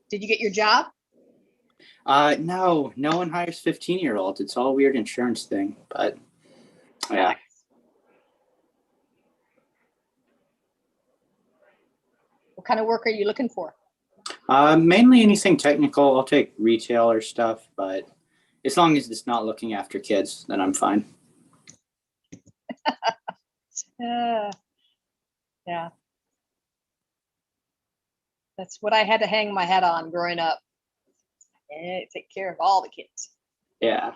Did you get your job? No one hires 15-year-olds. It's all a weird insurance thing, but yeah. What kind of work are you looking for? Mainly anything technical. I'll take retailer stuff, but as long as it's not looking after kids, then I'm fine. Yeah. That's what I had to hang my hat on growing up. And take care of all the kids. Yeah.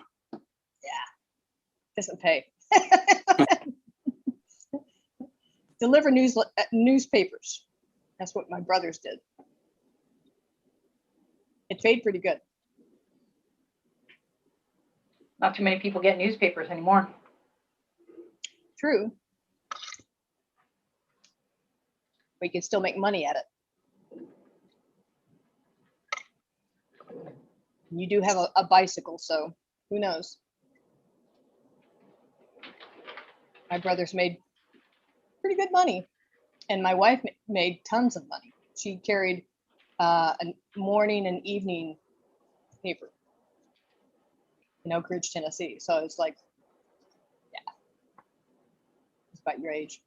Doesn't pay. Deliver newspapers. That's what my brothers did. It paid pretty good. Not too many people get newspapers anymore. True. But you can still make money at it. You do have a bicycle, so who knows? My brothers made pretty good money, and my wife made tons of money. She carried a morning and evening paper in Oak Ridge, Tennessee. So it's like, yeah, it's about your age.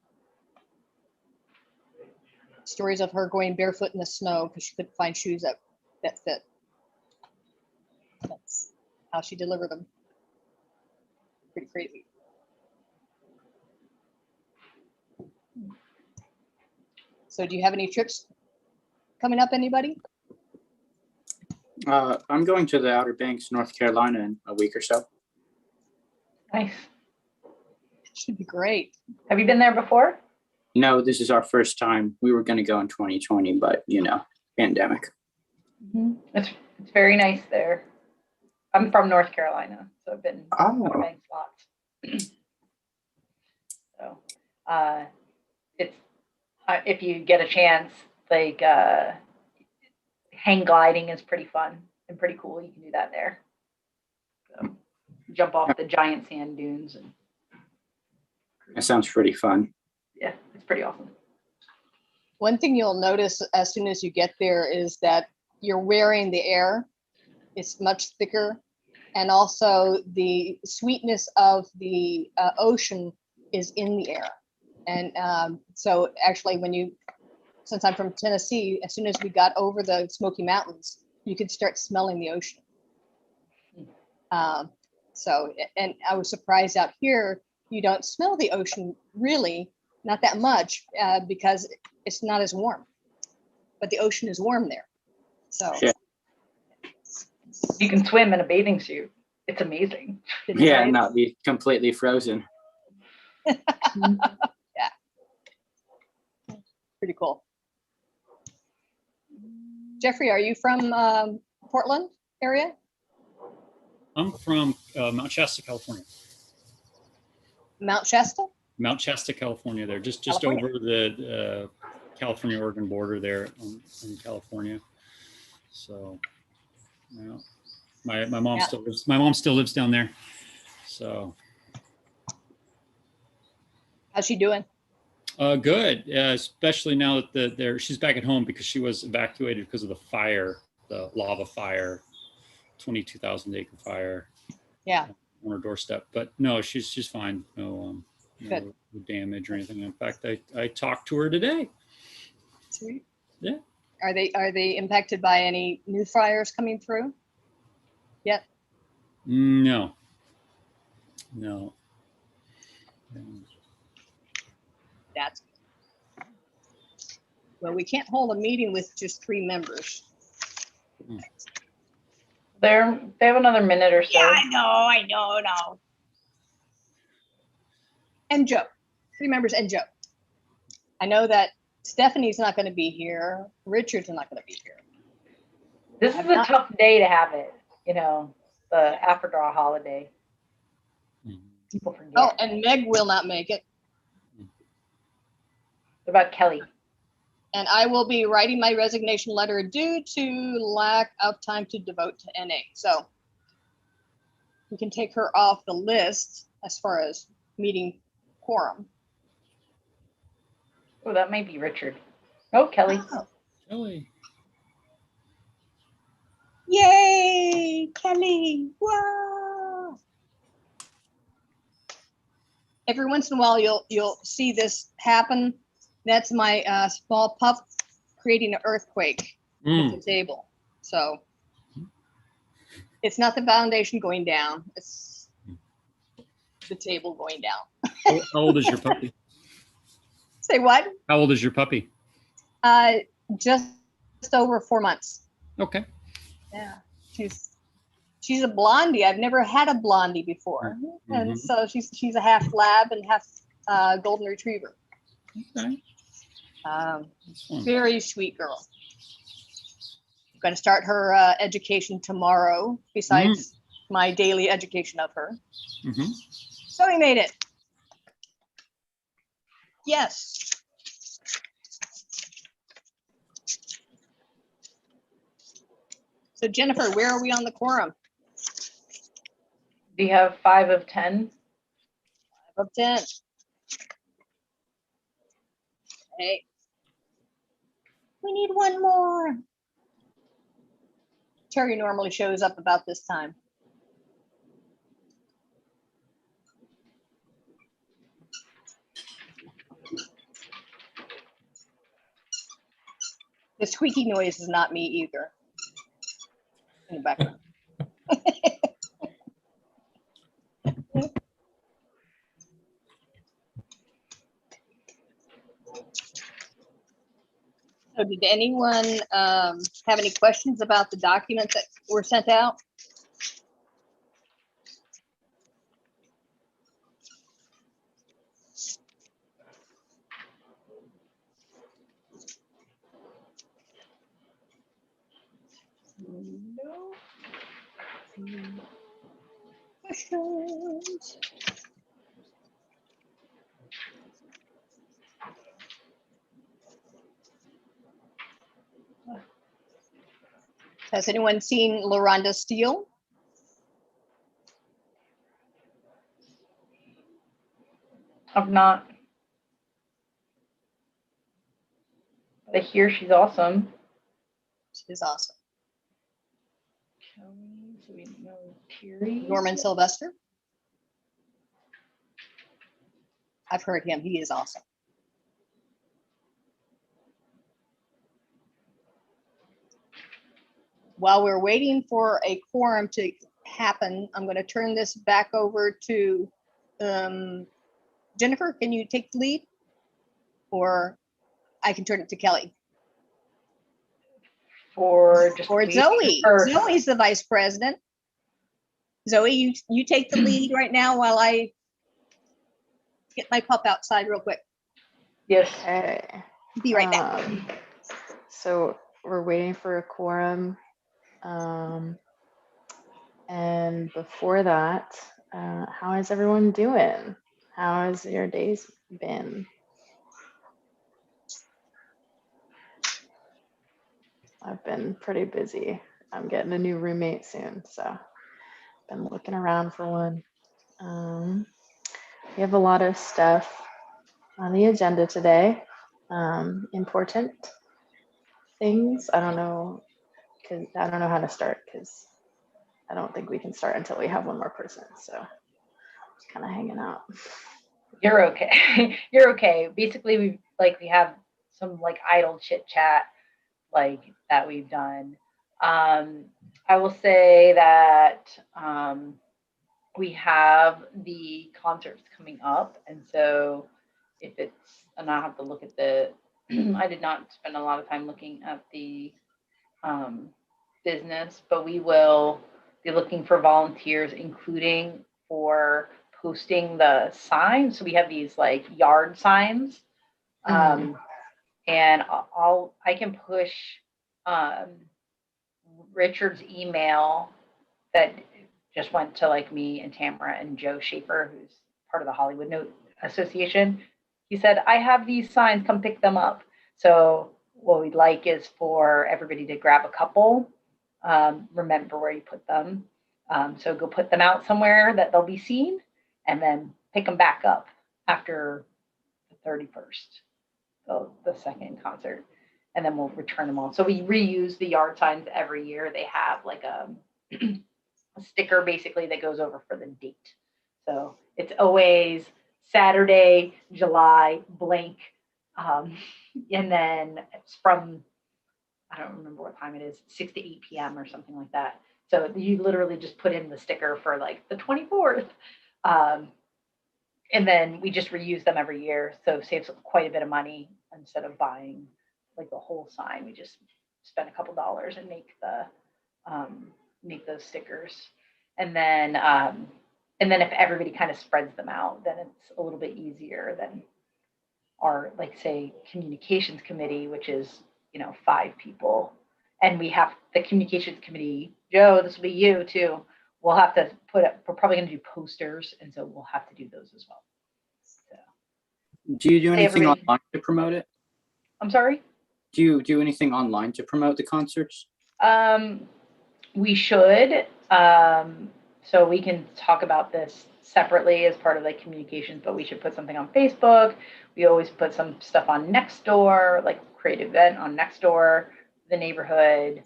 Stories of her going barefoot in the snow because she couldn't find shoes that fit. That's how she delivered them. Pretty crazy. So do you have any trips coming up, anybody? I'm going to the Outer Banks, North Carolina in a week or so. Nice. Should be great. Have you been there before? No, this is our first time. We were going to go in 2020, but pandemic. Mm-hmm. It's very nice there. I'm from North Carolina, so I've been Outer Banks lots. So it's if you get a chance, like hang gliding is pretty fun and pretty cool. You can do that there. So, jump off the giant sand dunes. And that sounds pretty fun. Yeah, it's pretty awesome. One thing you'll notice as soon as you get there is that you're wearing the air. It's much thicker. And also the sweetness of the ocean is in the air. And so actually since I'm from Tennessee, as soon as we got over the Smoky Mountains, you could start smelling the ocean. And I was surprised out here, you don't smell the ocean really, not that much because it's not as warm, but the ocean is warm there. So yeah. You can swim in a bathing suit. It's amazing. Yeah, and not be completely frozen. Yeah. Pretty cool. Jeffrey, are you from Portland area? I'm from Mount Shasta, California. Mount Shasta? Mount Shasta, California. There, just California. over the California-Oregon border there in California. So, my mom still lives down there. So, how's she doing? Good, especially now that she's back at home because she was evacuated because of the fire, the lava fire, 22,000 acre fire. Yeah. On her doorstep, but no, she's fine. No damage or anything. In fact, I talked to her today. Sweet. Yeah. Are they impacted by any new fires coming through yet? No. That's good. Well, we can't hold a meeting with just 3 members. They have another minute or so. Yeah, I know. And Joe. 3 members and Joe. I know that Stephanie's not going to be here. Richard's not going to be here. This is a tough day to have it, the after-draw holiday. People forget. Oh, and Meg will not make it. What about Kelly? And I will be writing my resignation letter due to lack of time to devote to NA. So we can take her off the list as far as meeting quorum. Oh, that might be Richard. Oh, Kelly. Oh. Kelly. Kelly. Whoa. Every once in a while, you'll see this happen. That's my small pup creating an earthquake with the table. So it's not the foundation going down. It's the table going down. How old is your puppy? Say what? How old is your puppy? Just over 4 months. Okay. Yeah, she's a blondie. I've never had a blondie before, and so she's a half lab and half golden retriever. Okay. Very sweet girl. I'm going to start her education tomorrow. Besides my daily education of her. So we made it. Yes. So Jennifer, where are we on the quorum? Do you have 5 of 10? 5 of 10. Hey. We need one more. Terry normally shows up about this time. The squeaky noise is not me either. In the background. So did anyone have any questions about the documents that were sent out? No. Questions? Has anyone seen LaRonda Steele? I've not. I hear she's awesome. She's awesome. So we know Terry. Norman Sylvester. I've heard him. He is awesome. While we're waiting for a quorum to happen, I'm going to turn this back over to Jennifer. Can you take the lead? Or I can turn it to Kelly. Or Zoe. Zoe's the vice president. Zoe, you take the lead right now while I get my pup outside real quick. Yes. Okay. Be right back. So we're waiting for a quorum. And before that, how is everyone doing? How has your days been? I've been pretty busy. I'm getting a new roommate soon, so I've been looking around for one. We have a lot of stuff on the agenda today. Important things. I don't know how to start because I don't think we can start until we have one more person. So just kind of hanging out. You're okay. You're okay. Basically, we have some like idle chit chat like that we've done. I will say that we have the concerts coming up, and so and I have to look at I did not spend a lot of time looking at the business, but we will be looking for volunteers, including for posting the signs. So we have these like yard signs, and I can push Richard's email that just went to like me and Tamara and Joe Schaefer, who's part of the Hollywood Note Association. He said, I have these signs, come pick them up. So what we'd like is for everybody to grab a couple, remember where you put them. So go put them out somewhere that they'll be seen, and then pick them back up after the 31st, the second concert, and then we'll return them all. So we reuse the yard signs every year. They have like a sticker basically that goes over for the date. So it's always Saturday, July blank. And then it's from, I don't remember what time it is, 6 to 8 p.m. or something like that. So you literally just put in the sticker for like the 24th. And then we just reuse them every year. So it saves quite a bit of money. Instead of buying like the whole sign, we just spend a couple dollars and make those stickers. And then if everybody kind of spreads them out, then it's a little bit easier than our, like, say, communications committee, which is, 5 people. And we have the communications committee, Joe, this will be you too. We'll have to we're probably going to do posters. And so we'll have to do those as well. So, do you do anything online to promote it? I'm sorry? Do you do anything online to promote the concerts? We should. So we can talk about this separately as part of like communications, but we should put something on Facebook. We always put some stuff on Nextdoor, like create an event on Nextdoor, the neighborhood.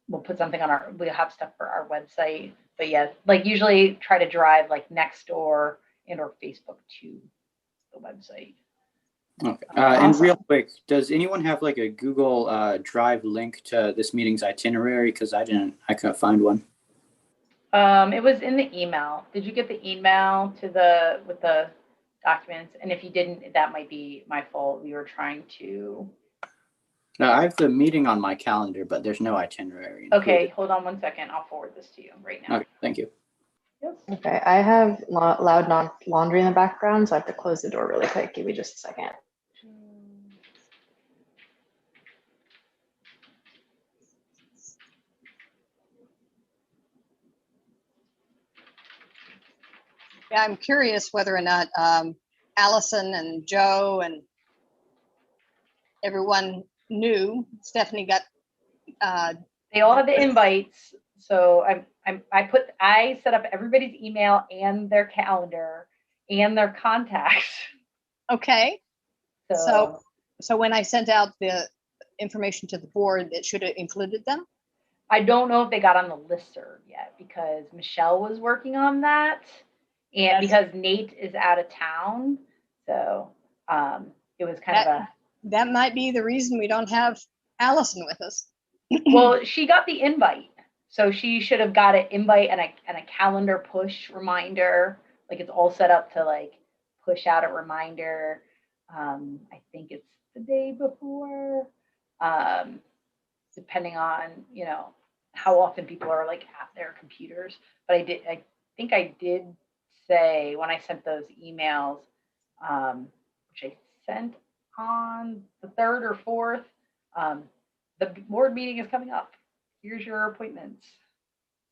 We'll put something on we'll have stuff for our website. But yeah, like usually try to drive like Nextdoor and or Facebook to the website. Okay. Awesome. And real quick, does anyone have like a Google Drive link to this meeting's itinerary? Because I couldn't find one. It was in the email. Did you get the email with the documents? And if you didn't, that might be my fault. We were trying to. No, I have the meeting on my calendar, but there's no itinerary included. Okay, hold on 1 second. I'll forward this to you right now. Okay, thank you. Yes. Okay, I have loud laundry in the background, so I have to close the door really quick. Give me just a second. Yeah, I'm curious whether or not Allison and Joe and everyone knew. Stephanie got. They all have the invites. So I set up everybody's email and their calendar and their contacts. Okay. So when I sent out the information to the board, it should have included them. I don't know if they got on the listserv yet because Michelle was working on that. And because Nate is out of town, so it was kind of that might be the reason we don't have Allison with us. Well, she got the invite, so she should have got an invite and a calendar push reminder. Like it's all set up to like push out a reminder. I think it's the day before, depending on how often people are like at their computers. But I think I did say when I sent those emails, which I sent on the 3rd or 4th, the board meeting is coming up. Here's your appointments.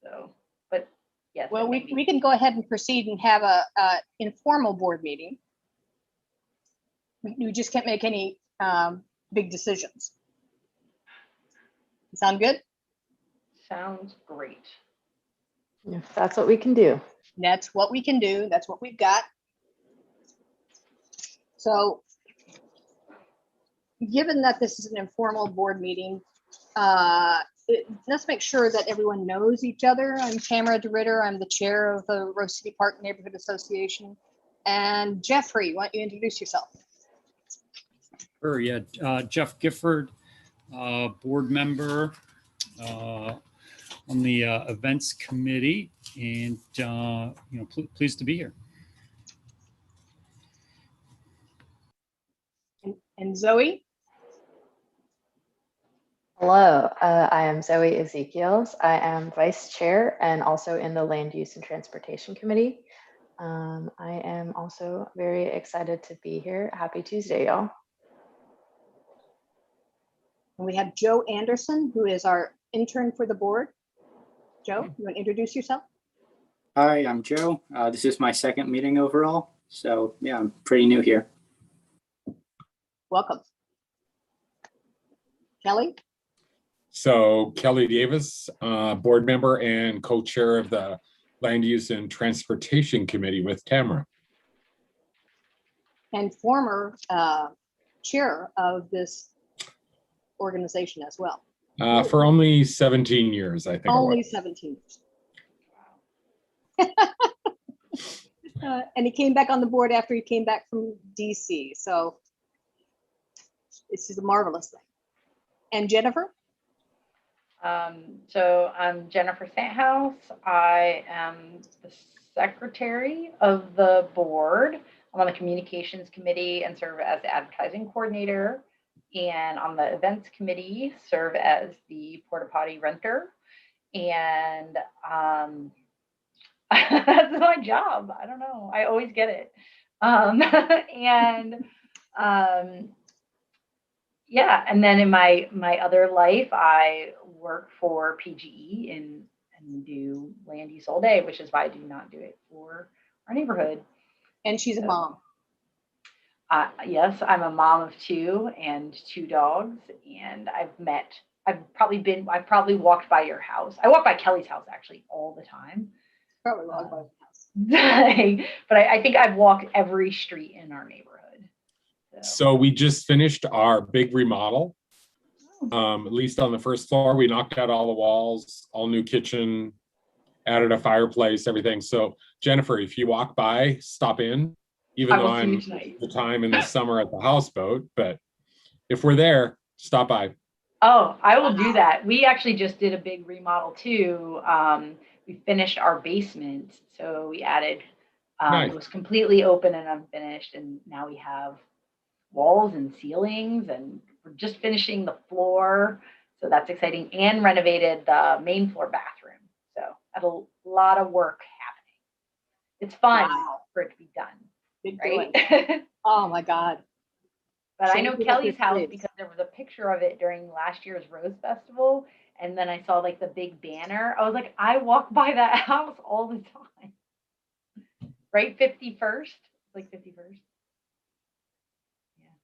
So, but yes. Well, we can go ahead and proceed and have a informal board meeting. We just can't make any big decisions. Sound good? Sounds great. If that's what we can do. That's what we can do. That's what we've got. So given that this is an informal board meeting, let's make sure that everyone knows each other. I'm Tamara DeRitter. I'm the chair of the Rose City Park Neighborhood Association. And Jeffrey, why don't you introduce yourself? Sure, yeah. Jeff Gifford, board member on the events committee, and pleased to be here. And Zoe? Hello, I am Zoe Ezekiels. I am vice chair and also in the Land Use and Transportation Committee. I am also very excited to be here. Happy Tuesday, y'all. And we have Joe Anderson, who is our intern for the board. Joe, you want to introduce yourself? Hi, I'm Joe. This is my 2nd meeting overall. So yeah, I'm pretty new here. Welcome. Kelly? So Kelly Davis, board member and co-chair of the Land Use and Transportation Committee with Tamara. And former chair of this organization as well. For only 17 years, I think. Only 17 years. And he came back on the board after he came back from DC. So this is a marvelous thing. And Jennifer? So I'm Jennifer Santhouse. I am the secretary of the board. I'm on the communications committee and serve as the advertising coordinator. And on the events committee, serve as the porta potty renter. And that's my job. I don't know. I always get it. Yeah, and then in my other life, I work for PGE and do land use all day, which is why I do not do it for our neighborhood. And she's a mom. Yes, I'm a mom of 2 and 2 dogs, and I've probably walked by your house. I walk by Kelly's house actually all the time. Probably walked by the house. But I think I've walked every street in our neighborhood. So we just finished our big remodel. At least on the first floor, we knocked out all the walls, all new kitchen, added a fireplace, everything. So Jennifer, if you walk by, stop in, even though I'm the time in the summer at the houseboat, but if we're there, stop by. Oh, I will do that. We actually just did a big remodel too. We finished our basement. So we added, Nice. It was completely open and unfinished. And now we have walls and ceilings, and we're just finishing the floor. So that's exciting, and renovated the main floor bathroom. So had a lot of work happening. It's fun for it to be done. Big Right? Oh my God. But I know Same Kelly's with house kids. because there was a picture of it during last year's Rose Festival. And then I saw like the big banner. I was like, I walk by that house all the time. Right? 51st? Like 51st. Yeah.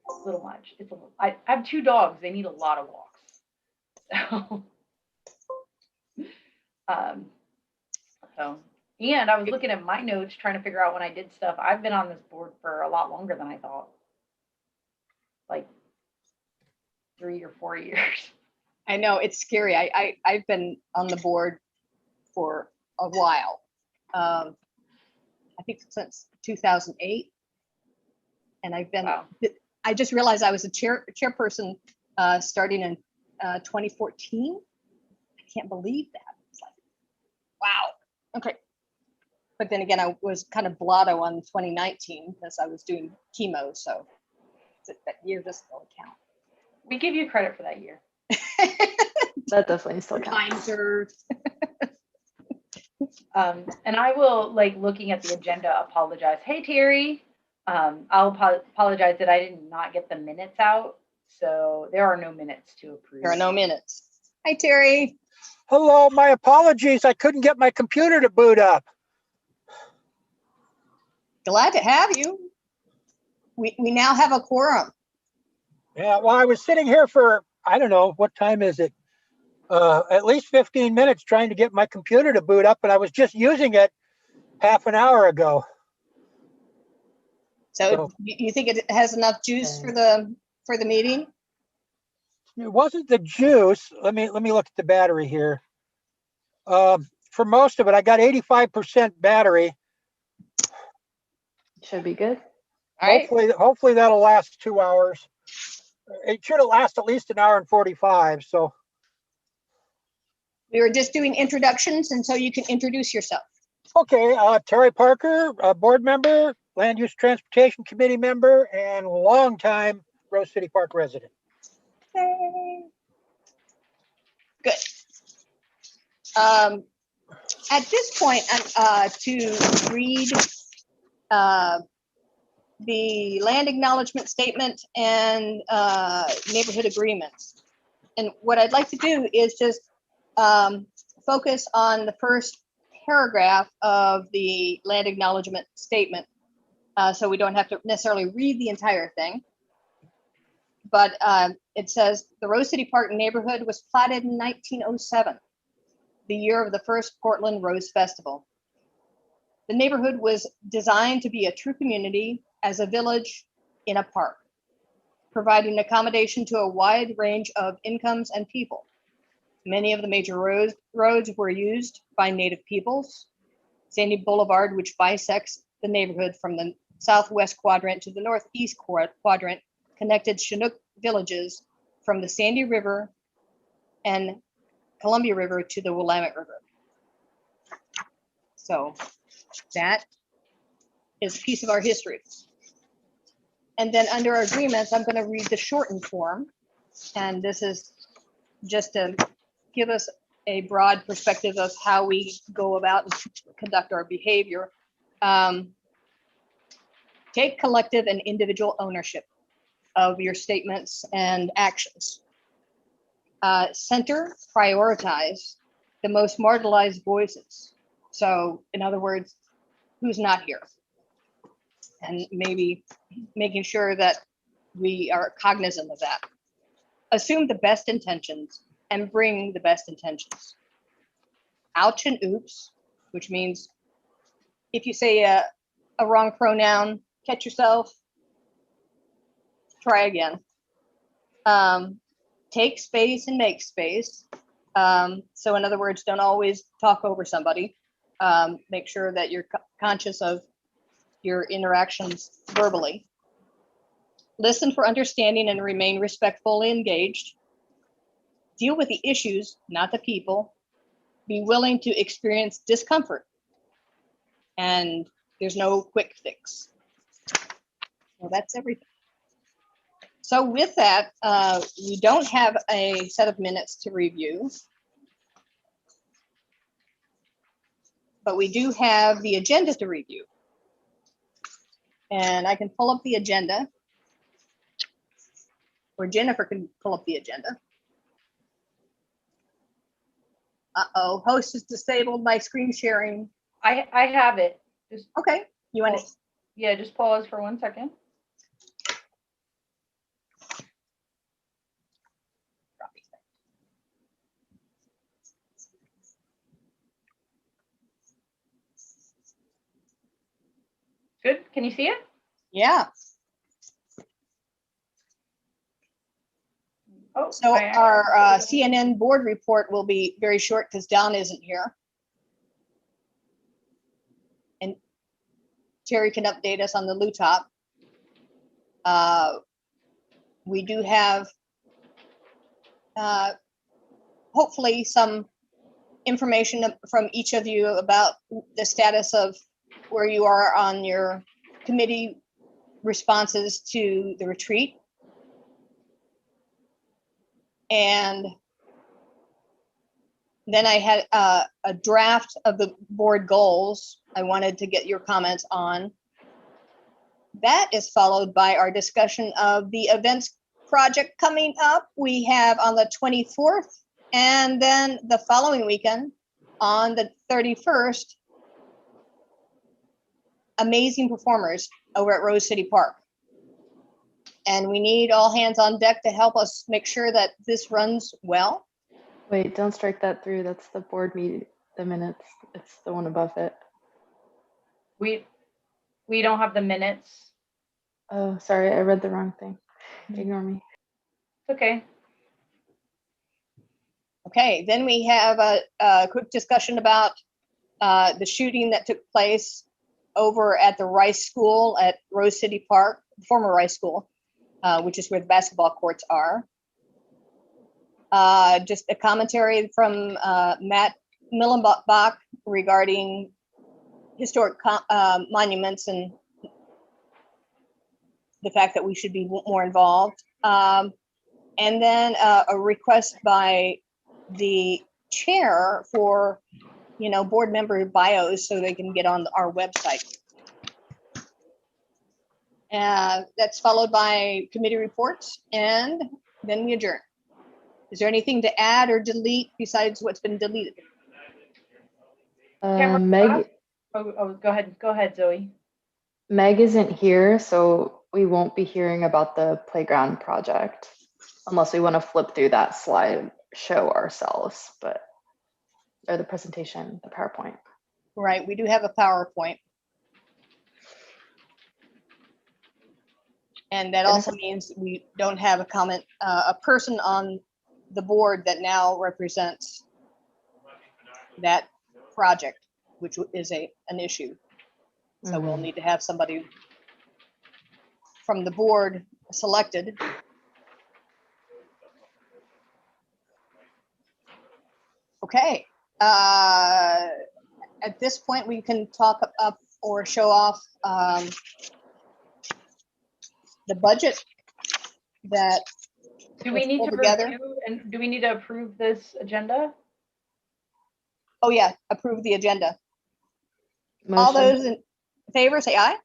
A little much. It's a little, I have 2 dogs. They need a lot of walks. So, and I was looking at my notes trying to figure out when I did stuff. I've been on this board for a lot longer than I thought. Like 3 or 4 years. I know, it's scary. I've been on the board for a while. I think since 2008. And I've been, Wow. I just realized I was a chairperson starting in 2014. I can't believe that. It's like, wow. Okay. But then again, I was kind of blotto on 2019 because I was doing chemo. So that year doesn't really count. We give you credit for that year. That definitely still Time counts. served. And I will, like, looking at the agenda, apologize. Hey, Terry. I'll apologize that I did not get the minutes out. So there are no minutes to approve. There are no minutes. Hi, Terry. Hello, my apologies. I couldn't get my computer to boot up. Glad to have you. We now have a quorum. Yeah, well, I was sitting here for, I don't know, what time is it? At least 15 minutes trying to get my computer to boot up, and I was just using it half an hour ago. So you think it has enough juice for the meeting? It wasn't the juice. Let me look at the battery here. For most of it, I got 85% battery. Should be good. All right. Hopefully that'll last 2 hours. It should last at least an hour and 45. So We were just doing introductions, and so you can introduce yourself. okay, Terry Parker, board member, Land Use Transportation Committee member, and longtime Rose City Park resident. Yay. Good. At this point, to read the land acknowledgement statement and neighborhood agreements. And what I'd like to do is just focus on the first paragraph of the land acknowledgement statement, so we don't have to necessarily read the entire thing. But it says, the Rose City Park neighborhood was platted in 1907, the year of the first Portland Rose Festival. The neighborhood was designed to be a true community as a village in a park. providing accommodation to a wide range of incomes and people. Many of the major roads were used by Native peoples. Sandy Boulevard, which bisects the neighborhood from the southwest quadrant to the northeast quadrant, connected Chinook villages from the Sandy River and Columbia River to the Willamette River. So that is a piece of our history. And then under our agreements, I'm going to read the shortened form. And this is just to give us a broad perspective of how we go about and conduct our behavior. Take collective and individual ownership of your statements and actions. Center, prioritize the most marginalized voices. So in other words, who's not here? And maybe making sure that we are cognizant of that. Assume the best intentions and bring the best intentions. Ouch and oops, which means if you say a wrong pronoun, catch yourself, try again. Take space and make space. So in other words, don't always talk over somebody. Make sure that you're conscious of your interactions verbally. Listen for understanding and remain respectfully engaged. Deal with the issues, not the people. Be willing to experience discomfort. And there's no quick fix. Well, that's everything. So with that, we don't have a set of minutes to review. But we do have the agenda to review. And I can pull up the agenda. Or Jennifer can pull up the agenda. Uh-oh, host has disabled my screen sharing. I have it. Just Okay, you want to? yeah, just pause for 1 second. Good. Can you see it? Yeah. Oh, So our CNN board report will be very short because Don isn't here. And Terry can update us on the LUTOP. We do have hopefully some information from each of you about the status of where you are on your committee responses to the retreat. And then I had a draft of the board goals I wanted to get your comments on. That is followed by our discussion of the events project coming up. We have on the 24th, and then the following weekend on the 31st, amazing performers over at Rose City Park. And we need all hands on deck to help us make sure that this runs well. Wait, don't strike that through. That's the board meeting, the minutes. It's the one above it. We don't have the minutes. Oh, sorry, I read the wrong thing. Ignore me. It's okay. Okay, then we have a quick discussion about the shooting that took place over at the Rice School at Rose City Park, former Rice School, which is where the basketball courts are. Just a commentary from Matt Millenbach regarding historic monuments and the fact that we should be more involved. And then a request by the chair for, board member bios so they can get on our website. That's followed by committee reports, and then we adjourn. Is there anything to add or delete besides what's been deleted? Meg, Oh, go ahead, Zoe. Meg isn't here, so we won't be hearing about the playground project unless we want to flip through that slide, show ourselves, or the presentation, the PowerPoint. Right, we do have a PowerPoint. And that also means we don't have a person on the board that now represents that project, which is an issue. So we'll need to have somebody from the board selected. Okay. At this point, we can talk up or show off the budget that Do we was need pulled to together. review and do we need to approve this agenda? Oh yeah, approve the agenda. All Motion. those in favor, say aye.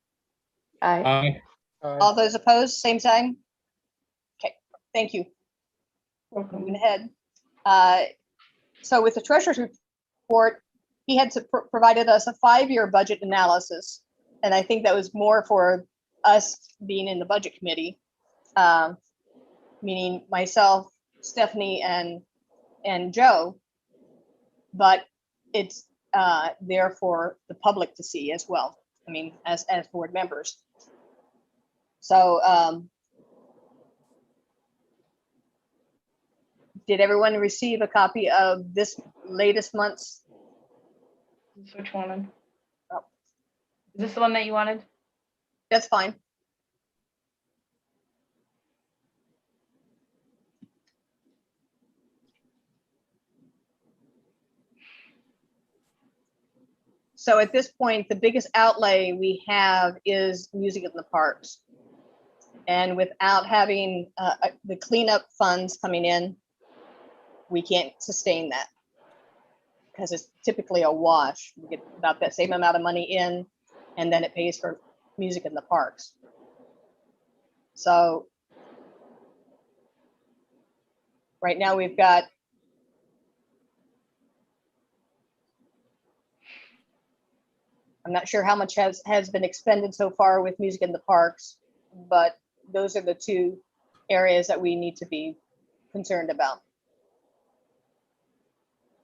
Aye. All those opposed, same sign. Okay, thank you. Moving ahead. So with the treasurer's report, he had provided us a 5-year budget analysis. And I think that was more for us being in the budget committee, meaning myself, Stephanie, and Joe. But it's there for the public to see as well. I mean, as board members. So did everyone receive a copy of this latest month's? Which one? Oh. Is this the one that you wanted? That's fine. So at this point, the biggest outlay we have is music in the parks. And without having the cleanup funds coming in, we can't sustain that. Because it's typically a wash. We get about that same amount of money in, and then it pays for music in the parks. So right now we've got I'm not sure how much has been expended so far with music in the parks, but those are the two areas that we need to be concerned about.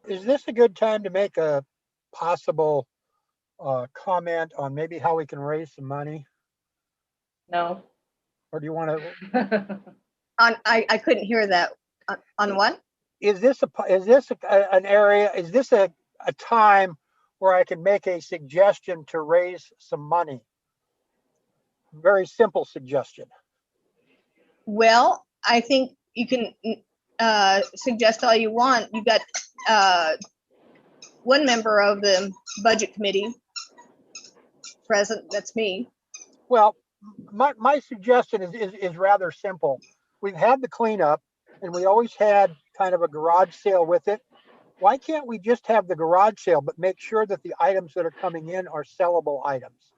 Is this a good time to make a possible comment on maybe how we can raise some money? No. Or do you want to, I couldn't hear that. On what? is this an area, is this a time where I can make a suggestion to raise some money? Very simple suggestion. Well, I think you can suggest all you want. You got one member of the budget committee present, that's me. Well, my suggestion is rather simple. We've had the cleanup and we always had kind of a garage sale with it. Why can't we just have the garage sale, but make sure that the items that are coming in are sellable items?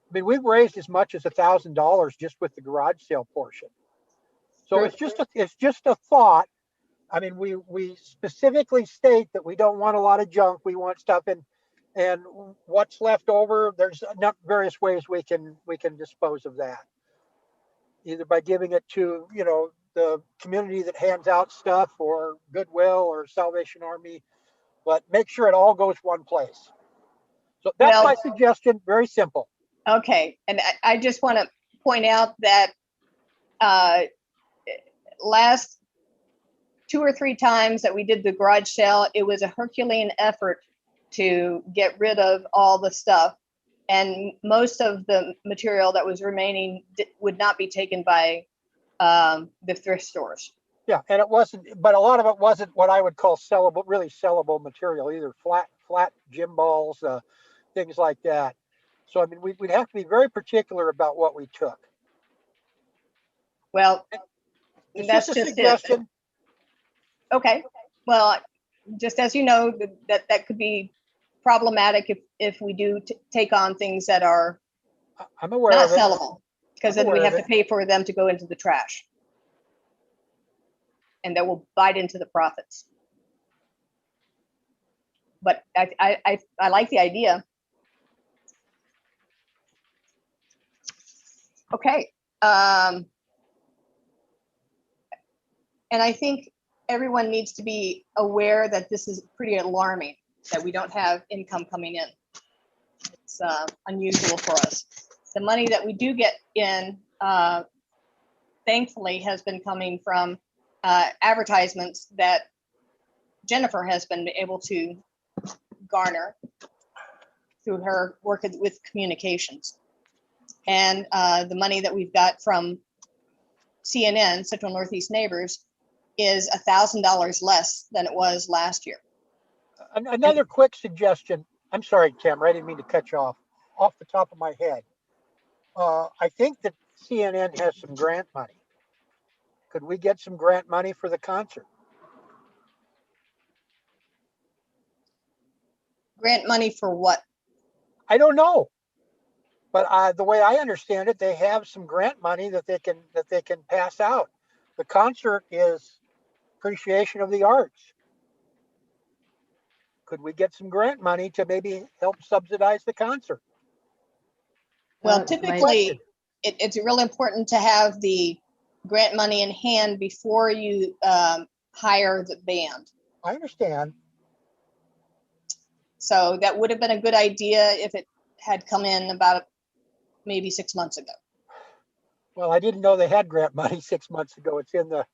I mean, we've raised as much as $1,000 just with the garage sale portion. So it's just a thought. I mean, we specifically state that we don't want a lot of junk. We want stuff in, and what's left over, there's various ways we can dispose of that. Either by giving it to, you know, the community that hands out stuff, or Goodwill or Salvation Army, but make sure it all goes one place. So that's my suggestion, very simple. Okay, and I just want to point out that last 2 or 3 times that we did the garage sale, it was a Herculean effort to get rid of all the stuff. And most of the material that was remaining would not be taken by the thrift stores. Yeah, and it wasn't, but a lot of it wasn't what I would call sellable, really sellable material, either flat gym balls, things like that. So, I mean, we'd have to be very particular about what we took. Well, it's that's just a just suggestion. It. Okay. Well, just as you know, that could be problematic if we do take on things that are I'm aware not of it. sellable, because then we have to pay for them to go into the trash. And that will bite into the profits. But I like the idea. Okay. And I think everyone needs to be aware that this is pretty alarming, that we don't have income coming in. It's unusual for us. The money that we do get in, thankfully, has been coming from advertisements that Jennifer has been able to garner through her work with communications. And the money that we've got from CNN, Central Northeast Neighbors, is $1,000 less than it was last year. Another quick suggestion. I'm sorry, Tamara, I didn't mean to cut you off the top of my head. I think that CNN has some grant money. Could we get some grant money for the concert? Grant money for what? I don't know. But the way I understand it, they have some grant money that they can pass out. The concert is appreciation of the arts. Could we get some grant money to maybe help subsidize the concert? Well, That might- typically, it's real important to have the grant money in hand before you hire the band. I understand. So that would have been a good idea if it had come in about maybe 6 months ago. Well, I didn't know they had grant money 6 months ago. It's in the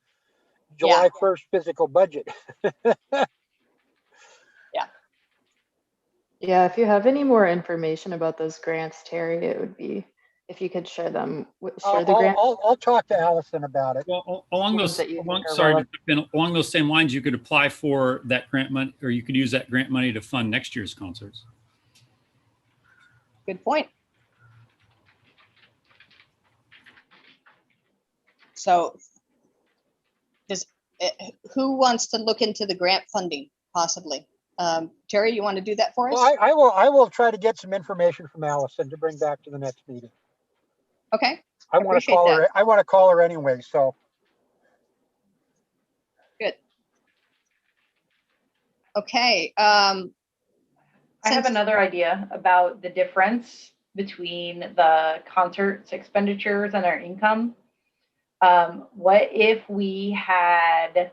July 1st physical budget. Yeah, if you have any more information about those grants, Terry, it would be if you could share them, share the grant. I'll talk to Allison about it. Well, along Ones those, that you think are sorry, valid. along those same lines, you could apply for that grant money, or you could use that grant money to fund next year's concerts. Good point. So who wants to look into the grant funding possibly? Terry, you want to do that for us? Well, I will try to get some information from Allison to bring back to the next meeting. Okay. I want to call her. I want to call her anyway. So good. Okay. I have another idea about the difference between the concerts expenditures and our income. What if we had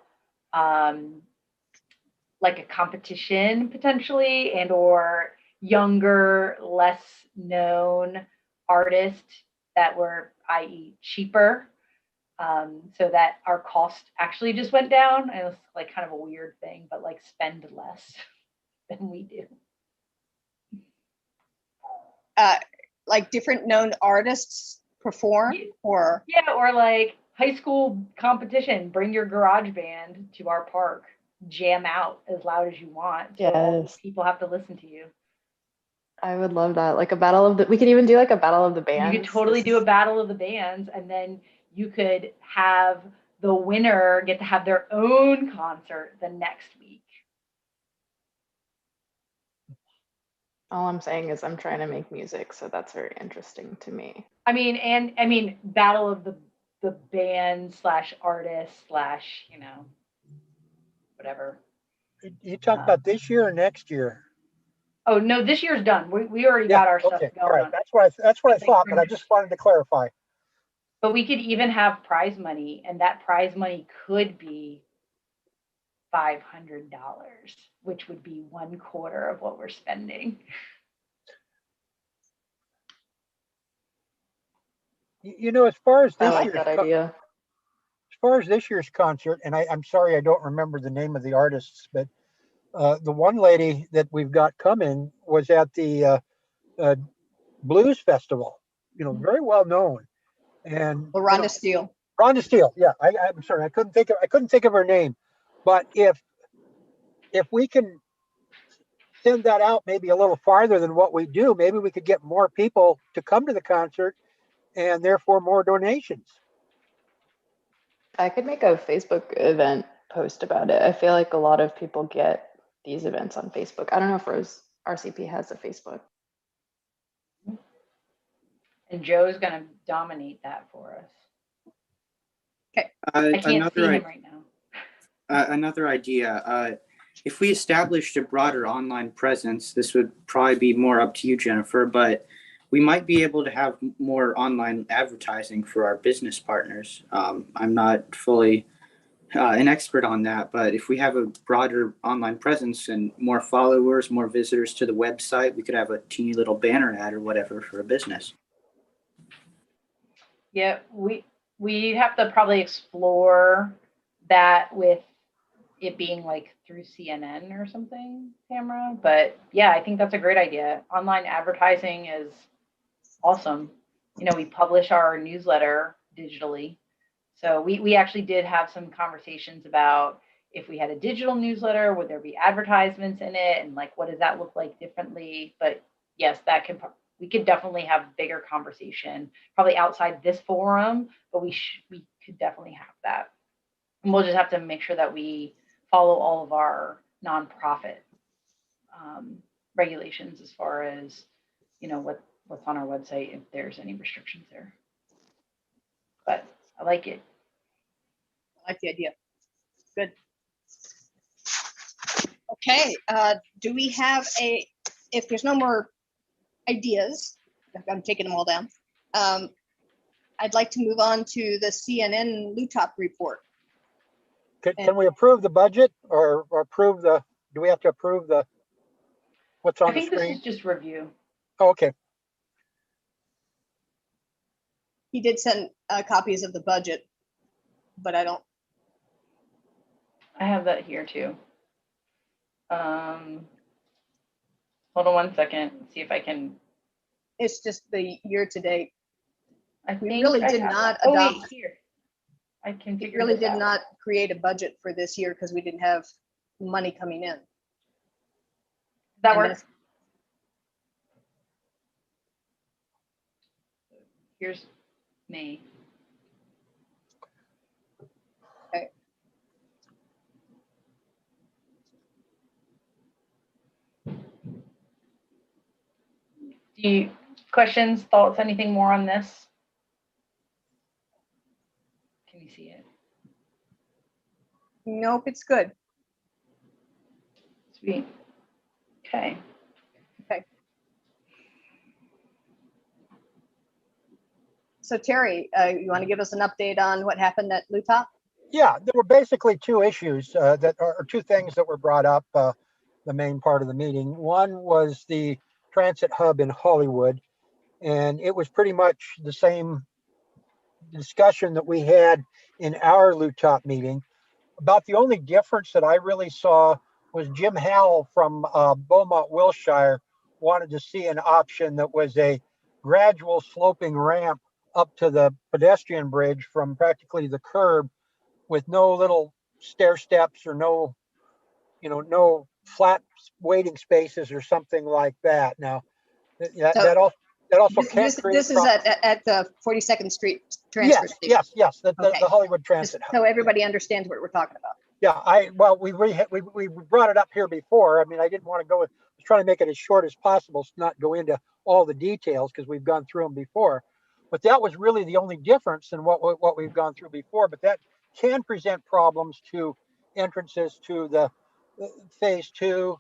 like a competition potentially, and or younger, less known artists that were, i.e. cheaper, so that our cost actually just went down? And it's like kind of a weird thing, but like spend less than we do. Like different known artists perform, or yeah, or like high school competition, bring your garage band to our park, jam out as loud as you want, so all these people have to listen to you. I would love that. Like a battle of the, we could even do like a battle of the bands. You could totally do a battle of the bands, and then you could have the winner get to have their own concert the next week. All I'm saying is I'm trying to make music, so that's very interesting to me. I mean, battle of the band / artist / whatever. you talk about this year or next year? Oh no, this year's done. We already got our stuff going. All right, that's what I thought, but I just wanted to clarify. But we could even have prize money, and that prize money could be $500, which would be 1/4 of what we're spending. As far as I this like year's that idea. as far as this year's concert, and I'm sorry I don't remember the name of the artists, but the one lady that we've got coming was at the blues festival. Very well known. And Rhonda Steele. Rhonda Steele, yeah. I'm sorry, I couldn't think of her name, but if we can send that out maybe a little farther than what we do, maybe we could get more people to come to the concert, and therefore more donations. I could make a Facebook event post about it. I feel like a lot of people get these events on Facebook. I don't know if RCP has a Facebook. And Joe's going to dominate that for us. Okay. I can't see him right now. Another idea. If we established a broader online presence, this would probably be more up to you, Jennifer, but we might be able to have more online advertising for our business partners. I'm not fully an expert on that, but if we have a broader online presence and more followers, more visitors to the website, we could have a teeny little banner ad or whatever for a business. Yeah, we have to probably explore that with it being like through CNN or something, Tamara. But yeah, I think that's a great idea. Online advertising is awesome. You know, we publish our newsletter digitally. So we actually did have some conversations about if we had a digital newsletter, would there be advertisements in it? And like, what does that look like differently? But yes, we could definitely have a bigger conversation, probably outside this forum, but we could definitely have that. And we'll just have to make sure that we follow all of our nonprofit regulations as far as, you know, what's on our website, if there's any restrictions there. But I like it. I like the idea. Good. Okay, do we have if there's no more ideas, I'm taking them all down. I'd like to move on to the CNN LUTOP report. Can we approve the budget or approve do we have to approve what's on I the think this screen? is just review. Oh, okay. He did send copies of the budget, but I have that here too. Hold on one second, see if I can. it's just the year to date. We really did not adopt. Here. I can We figure really this did out. not create a budget for this year because we didn't have money coming in. That And works. Here's May. Okay. Do you questions, thoughts, anything more on this? Can you see it? Nope, it's good. Sweet. Okay. Okay. So Terry, you want to give us an update on what happened at LUTOP? Yeah, there were basically two issues that are two things that were brought up, the main part of the meeting. One was the transit hub in Hollywood, and it was pretty much the same discussion that we had in our LUTOP meeting. About the only difference that I really saw was Jim Howell from Beaumont, Wilshire, wanted to see an option that was a gradual sloping ramp up to the pedestrian bridge from practically the curb, with no little stair steps or no flat waiting spaces or something like that. Now, that also can't create. This is at the 42nd Street transfer station. Yes, the Okay. Hollywood Transit Hub. So everybody understands what we're talking about. Yeah, we brought it up here before. I mean, I didn't want to go. I was trying to make it as short as possible, so not go into all the details because we've gone through them before. But that was really the only difference in what we've gone through before. But that can present problems to entrances to the phase two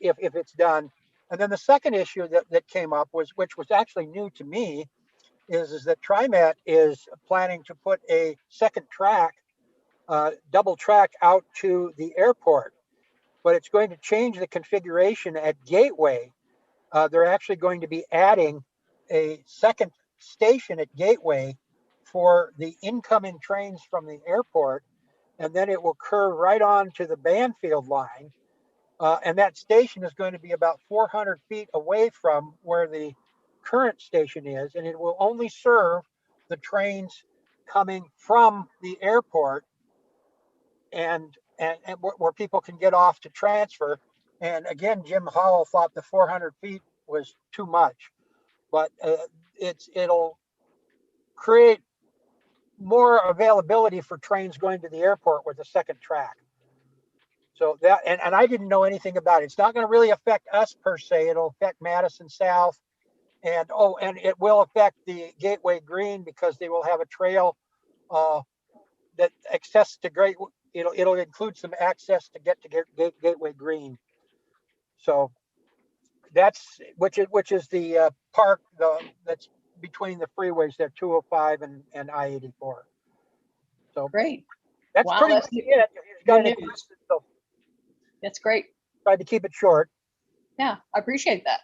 if it's done. And then the second issue that came up which was actually new to me, is that TriMet is planning to put a second track, double track out to the airport, but it's going to change the configuration at Gateway. They're actually going to be adding a second station at Gateway for the incoming trains from the airport, and then it will curve right on to the Banfield line. And that station is going to be about 400 feet away from where the current station is, and it will only serve the trains coming from the airport and where people can get off to transfer. And again, Jim Howell thought the 400 feet was too much, but it'll create more availability for trains going to the airport with a second track. So that, and I didn't know anything about it. It's not going to really affect us per se. It'll affect Madison South, and it will affect the Gateway Green because they will have a trail that access to Great. It'll include some access to get to Gateway Green. So that's which is the park that's between the freeways there, 205 and I-84. So Great. that's Wow, pretty that's much it. If you've got good any news. questions, so That's great. tried to keep it short. Yeah, I appreciate that.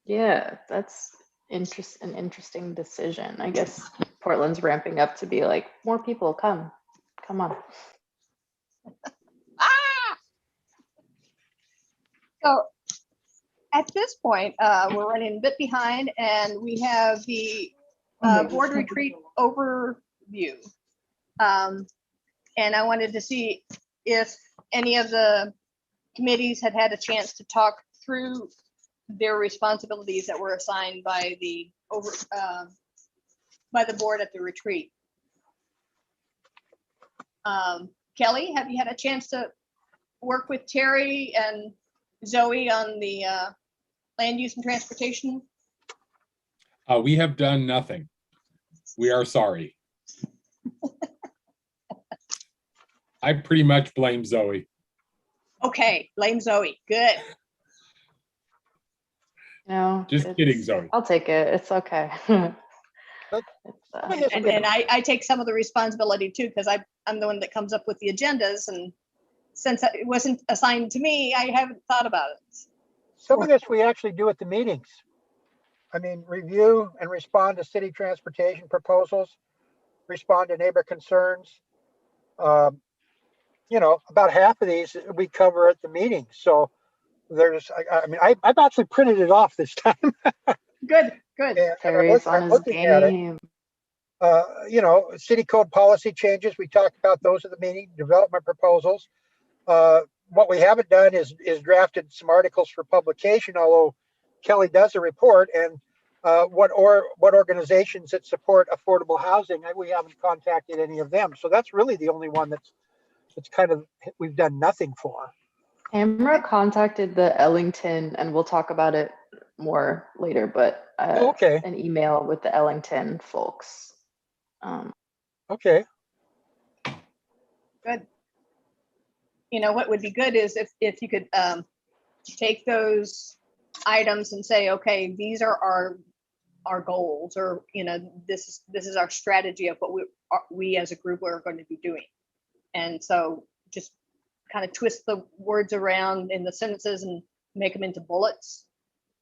Yeah, that's an interesting decision. I guess Portland's ramping up to be like, more people, come on. Ah! So at this point, we're running a bit behind, and we have the board retreat overview. And I wanted to see if any of the committees had had a chance to talk through their responsibilities that were assigned by the board at the retreat. Kelly, have you had a chance to work with Terry and Zoe on the land use and transportation? We have done nothing. We are sorry. I pretty much blame Zoe. Okay, blame Zoe. Good. No, Just kidding, Zoe. I'll take it. It's okay. And I take some of the responsibility too, because I'm the one that comes up with the agendas, and since it wasn't assigned to me, I haven't thought about it. Some of this we actually do at the meetings. I mean, review and respond to city transportation proposals, respond to neighbor concerns. You know, about half of these we cover at the meeting. So there's, I mean, I've actually printed it off this time. Good, good. Terry's on his game. You know, city code policy changes, we talked about those at the meeting, development proposals. What we haven't done is drafted some articles for publication, although Kelly does a report, and what organizations that support affordable housing, we haven't contacted any of them. So that's really the only one that's kind of, we've done nothing for. Tamara contacted the Ellington, and we'll talk about it more later, but Okay. an email with the Ellington folks. Okay. Good. You know, what would be good is if you could take those items and say, okay, these are our goals, or, you know, this is our strategy of what we as a group are going to be doing. And so just kind of twist the words around in the sentences and make them into bullets.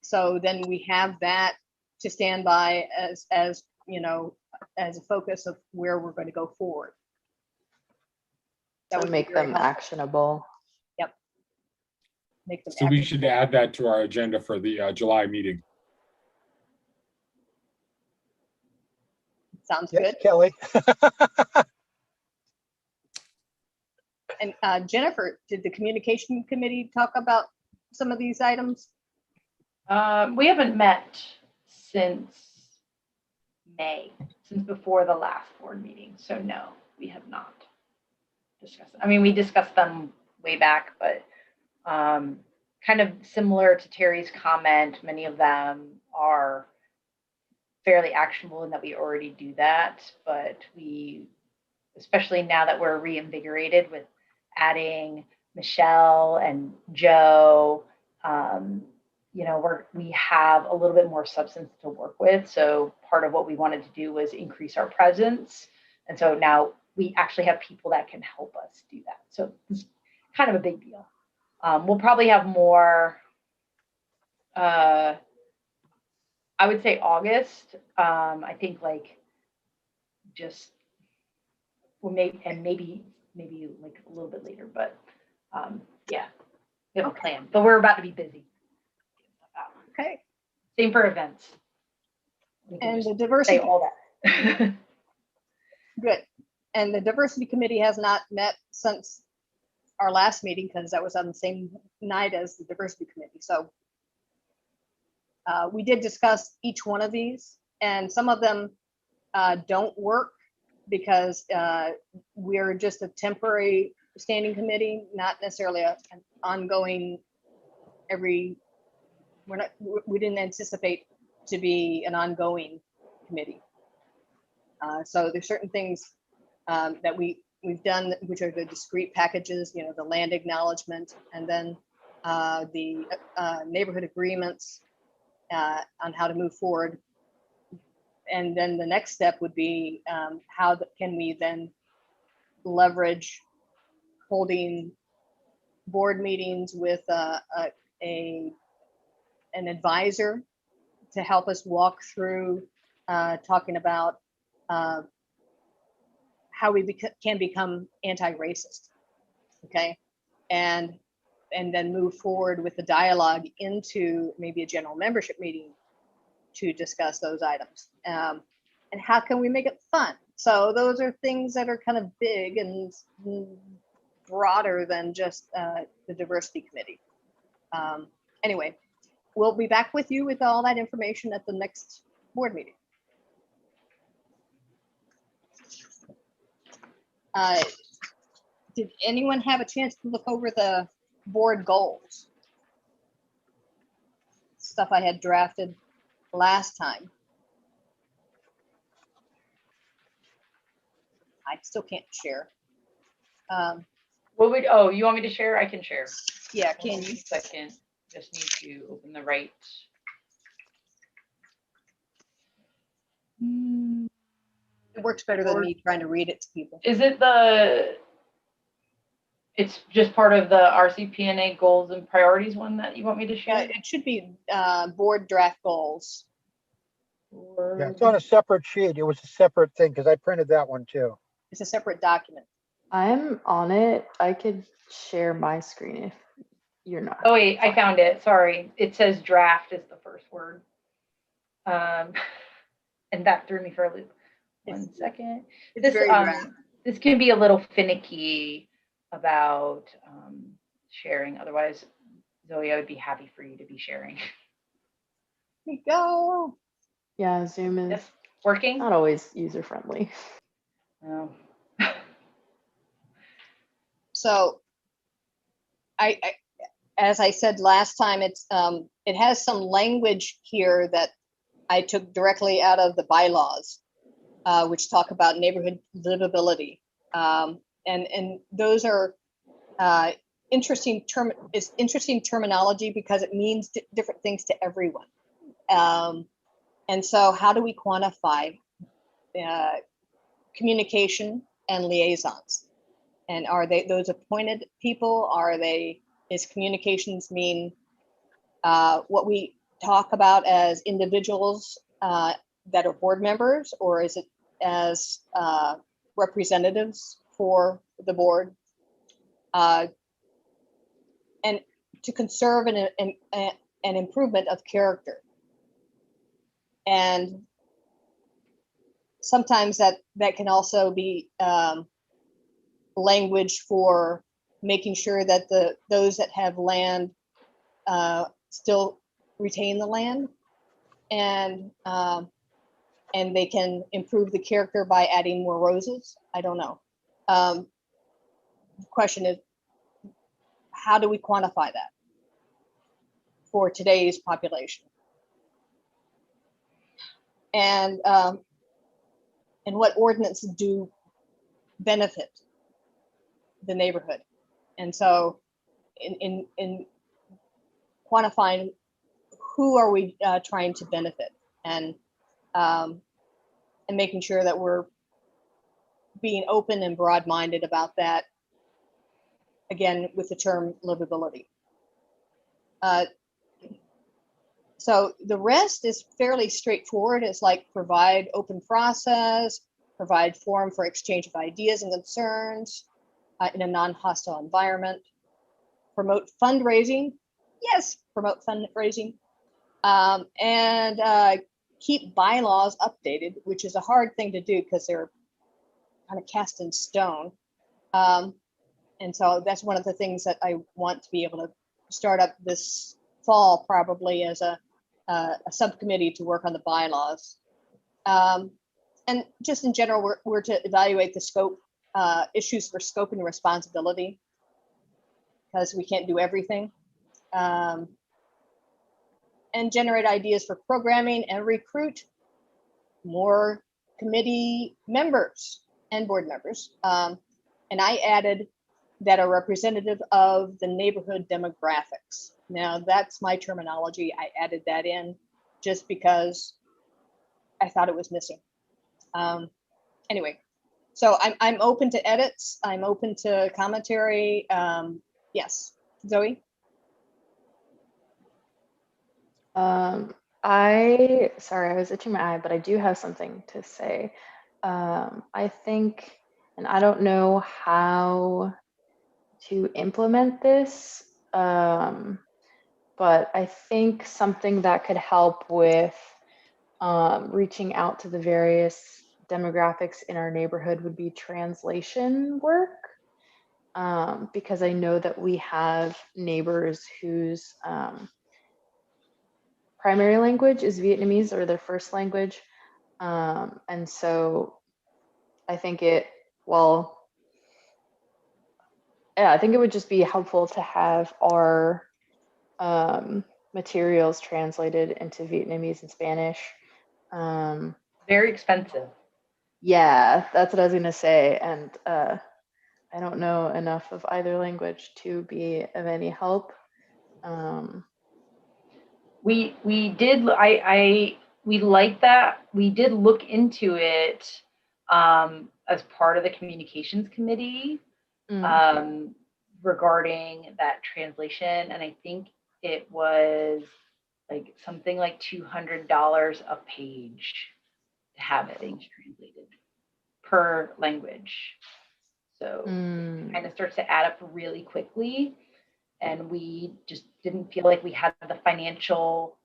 So then we have that to stand by as you know, as a focus of where we're going to go forward. That To would make them actionable. Yep. Make them So we should add that to our agenda for the July meeting. Sounds Yes, good. Kelly. And Jennifer, did the communication committee talk about some of these items? We haven't met since May, since before the last board meeting. So no, we have not discussed it. I mean, we discussed them way back, but kind of similar to Terry's comment, many of them are fairly actionable in that we already do that, but we, especially now that we're reinvigorated with adding Michelle and Joe, you know, we have a little bit more substance to work with. So part of what we wanted to do was increase our presence. And so now we actually have people that can help us do that. So it's kind of a big deal. We'll probably have more, I would say August. I think like just, well, maybe like a little bit later, but yeah, we have a plan, but we're about to be busy. Okay. Same for events. And the diversity. Say all that. Good. And the diversity committee has not met since our last meeting, because that was on the same night as the diversity committee. So we did discuss each one of these, and some of them don't work because we're just a temporary standing committee, not necessarily an ongoing we didn't anticipate to be an ongoing committee. So there's certain things that we've done, which are the discrete packages, you know, the land acknowledgement, and then the neighborhood agreements on how to move forward. And then the next step would be how can we then leverage holding board meetings with an advisor to help us walk through talking about how we can become anti-racist, okay, and then move forward with the dialogue into maybe a general membership meeting to discuss those items. And how can we make it fun? So those are things that are kind of big and broader than just the diversity committee. Anyway, we'll be back with you with all that information at the next board meeting. Did anyone have a chance to look over the board goals? Stuff I had drafted last time. I still can't share. What would, oh, you want me to share? I can share. Yeah, Hold can on you? 1 second. Just need to open the right. It works better than me trying to read it to people. Is it it's just part of the RCPNA goals and priorities one that you want me to Yeah, share? it should be board draft goals. Yeah, it's on a separate sheet. It was a separate thing because I printed that one too. It's a separate document. I'm on it. I could share my screen if you're not. Oh wait, I found it. Sorry. It says draft is the first word. And that threw me for a loop. 1 second. It's This very draft. this can be a little finicky about sharing. Otherwise, Zoe, I would be happy for you to be sharing. Here we go. Yeah, Zoom is Yes, working? not always user friendly. Oh. So as I said last time, it has some language here that I took directly out of the bylaws, which talk about neighborhood livability. And those are interesting terminology because it means different things to everyone. And so how do we quantify communication and liaisons? And are they those appointed people? Is communications mean what we talk about as individuals that are board members, or is it as representatives for the board? And to conserve an improvement of character. And sometimes that can also be language for making sure that those that have land still retain the land, and they can improve the character by adding more roses. I don't know. The question is, how do we quantify that for today's population? And what ordinances do benefit the neighborhood? And so in quantifying who are we trying to benefit, and making sure that we're being open and broad-minded about that, again, with the term livability. So the rest is fairly straightforward. It's like provide open process, provide forum for exchange of ideas and concerns in a non-hostile environment, promote fundraising. Yes, promote fundraising. And keep bylaws updated, which is a hard thing to do because they're kind of cast in stone. And so that's one of the things that I want to be able to start up this fall, probably as a subcommittee to work on the bylaws. And just in general, we're to evaluate the scope, issues for scope and responsibility, because we can't do everything. And generate ideas for programming and recruit more committee members and board members. And I added that are representative of the neighborhood demographics. Now that's my terminology. I added that in just because I thought it was missing. Anyway, so I'm open to edits. I'm open to commentary. Yes, Zoe? Sorry, I was itching my eye, but I do have something to say. I think, and I don't know how to implement this, but I think something that could help with reaching out to the various demographics in our neighborhood would be translation work. Because I know that we have neighbors whose primary language is Vietnamese or their first language. And so I think I think it would just be helpful to have our materials translated into Vietnamese and Spanish. Very expensive. Yeah, that's what I was gonna say. And I don't know enough of either language to be of any help. We like that. We did look into it as part of the communications committee regarding that translation, and I think it was like something like $200 a page to have things translated per language. So it kind of starts to add up really quickly, and we just didn't feel like we had the financial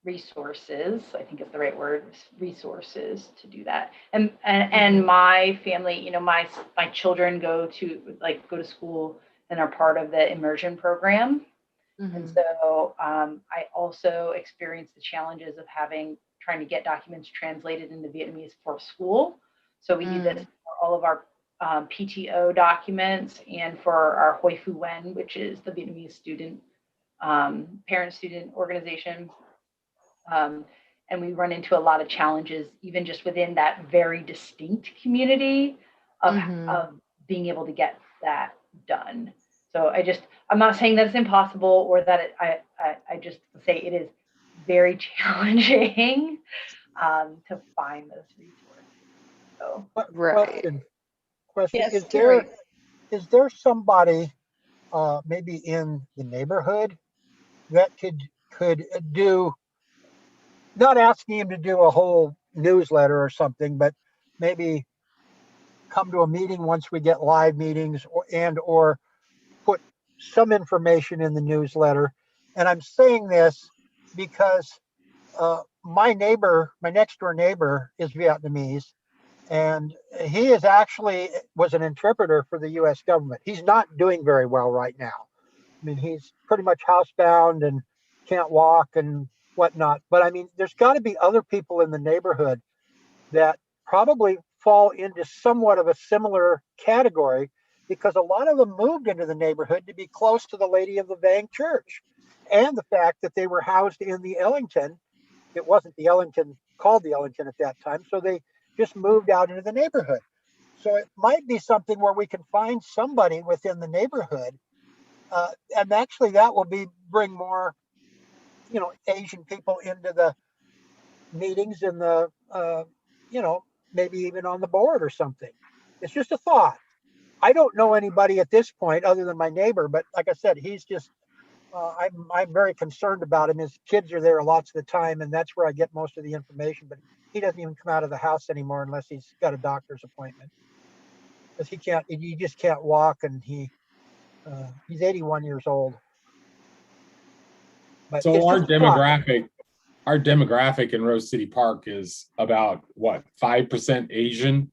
resources, I think is the right word, resources to do that. And my family, you know, my children go to school and are part of the immersion program. And so I also experienced the challenges of trying to get documents translated into Vietnamese for school. So we do this for all of our PTO documents and for our Hoi Fu Wen, which is the Vietnamese student parent-student organization. And we run into a lot of challenges, even just within that very distinct community of being able to get that done. So I'm not saying that it's impossible or that I just say it is very challenging to find those resources. So, Right. Question. Yes, Is there somebody maybe in the neighborhood that could do, not asking him to do a whole newsletter or something, but maybe come to a meeting once we get live meetings or put some information in the newsletter. And I'm saying this because my next door neighbor is Vietnamese, and he was an interpreter for the US government. He's not doing very well right now. I mean, he's pretty much housebound and can't walk and whatnot. But I mean, there's got to be other people in the neighborhood that probably fall into somewhat of a similar category, because a lot of them moved into the neighborhood to be close to the Lady of the Vang Church, and the fact that they were housed in the Ellington. It wasn't the Ellington called the Ellington at that time, so they just moved out into the neighborhood. So it might be something where we can find somebody within the neighborhood, and actually that will bring more, Asian people into the meetings and maybe even on the board or something. It's just a thought. I don't know anybody at this point other than my neighbor, but like I said, he's just, I'm very concerned about him. His kids are there lots of the time, and that's where I get most of the information, but he doesn't even come out of the house anymore unless he's got a doctor's appointment, because he just can't walk, and he's 81 years old. But so our demographic in Rose City Park is about what, 5% Asian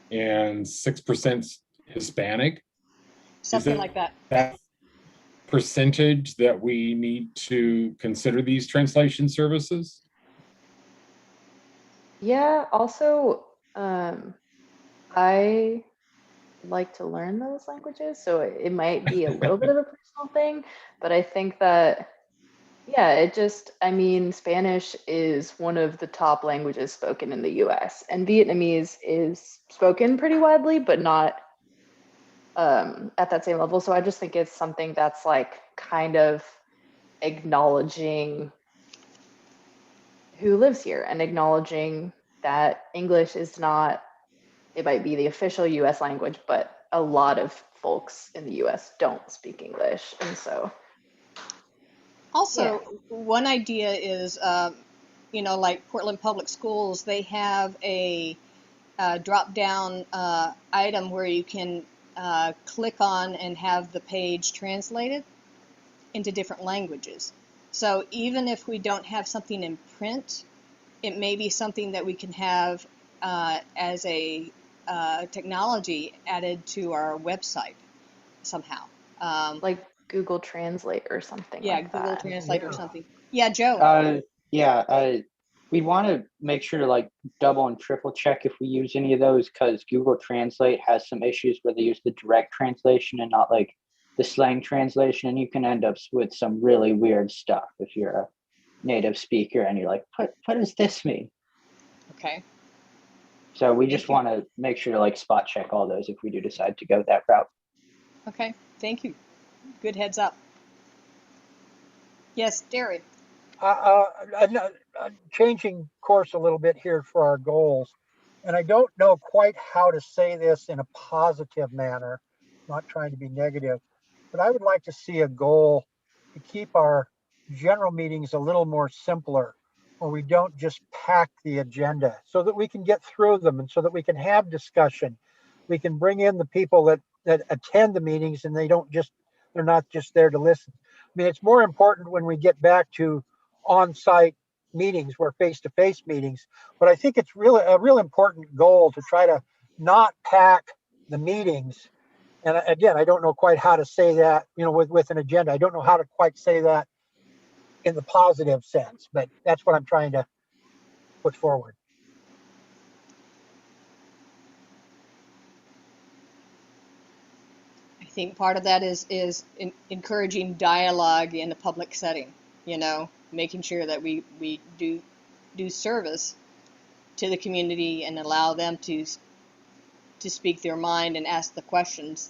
and 6% Hispanic? something like that. That percentage that we need to consider these translation services? Yeah, also, I like to learn those languages, so it might be a little bit of a personal thing, but I think that, yeah, Spanish is one of the top languages spoken in the US, and Vietnamese is spoken pretty widely, but not at that same level. So I just think it's something that's like kind of acknowledging who lives here and acknowledging that English is not, it might be the official US language, but a lot of folks in the US don't speak English. And so Also, one idea is, you know, like Portland Public Schools, they have a drop-down item where you can click on and have the page translated into different languages. So even if we don't have something in print, it may be something that we can have as a technology added to our website somehow. Like Google Translate or something Yeah, like Google that. Translate or Yeah. something. Yeah, Joe. Yeah, we want to make sure to like double and triple check if we use any of those, because Google Translate has some issues where they use the direct translation and not like the slang translation, and you can end up with some really weird stuff if you're a native speaker and you're like, what does this mean? Okay. So we Thank just you. want to make sure to like spot check all those if we do decide to go that route. Okay. Thank you. Good heads up. Yes, Derek. Changing course a little bit here for our goals. And I don't know quite how to say this in a positive manner, not trying to be negative, but I would like to see a goal to keep our general meetings a little more simpler, where we don't just pack the agenda, so that we can get through them and so that we can have discussion. We can bring in the people that attend the meetings, and they're not just there to listen. I mean, it's more important when we get back to on-site meetings, where face-to-face meetings. But I think it's really a real important goal to try to not pack the meetings. And again, I don't know quite how to say that, with an agenda. I don't know how to quite say that in the positive sense, but that's what I'm trying to put forward. I think part of that is encouraging dialogue in a public setting. You know, making sure that we do service to the community and allow them to speak their mind and ask the questions.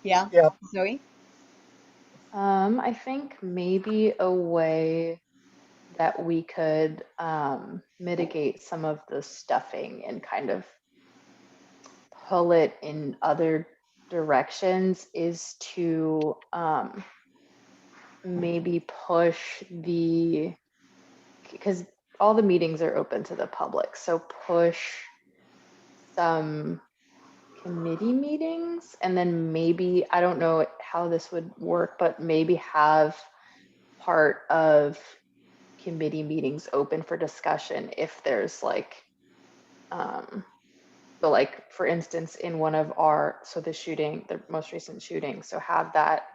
Yeah, Yeah, Zoe. I think maybe a way that we could mitigate some of the stuffing and kind of pull it in other directions is to maybe push because all the meetings are open to the public, so push some committee meetings, and then maybe, I don't know how this would work, but maybe have part of committee meetings open for discussion if there's like so like for instance in one of our, so the most recent shooting, so have that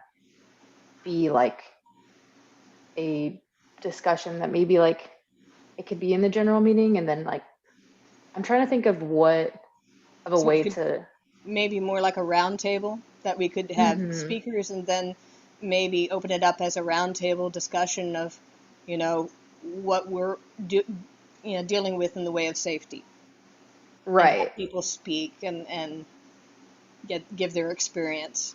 be like a discussion that maybe like it could be in the general meeting, and then like I'm trying to think of a So it way could to maybe more like a round table that we could have Mhm. speakers and then maybe open it up as a round table discussion of, you know, what we're dealing with in the way of safety, and Right. have people speak and give their experience.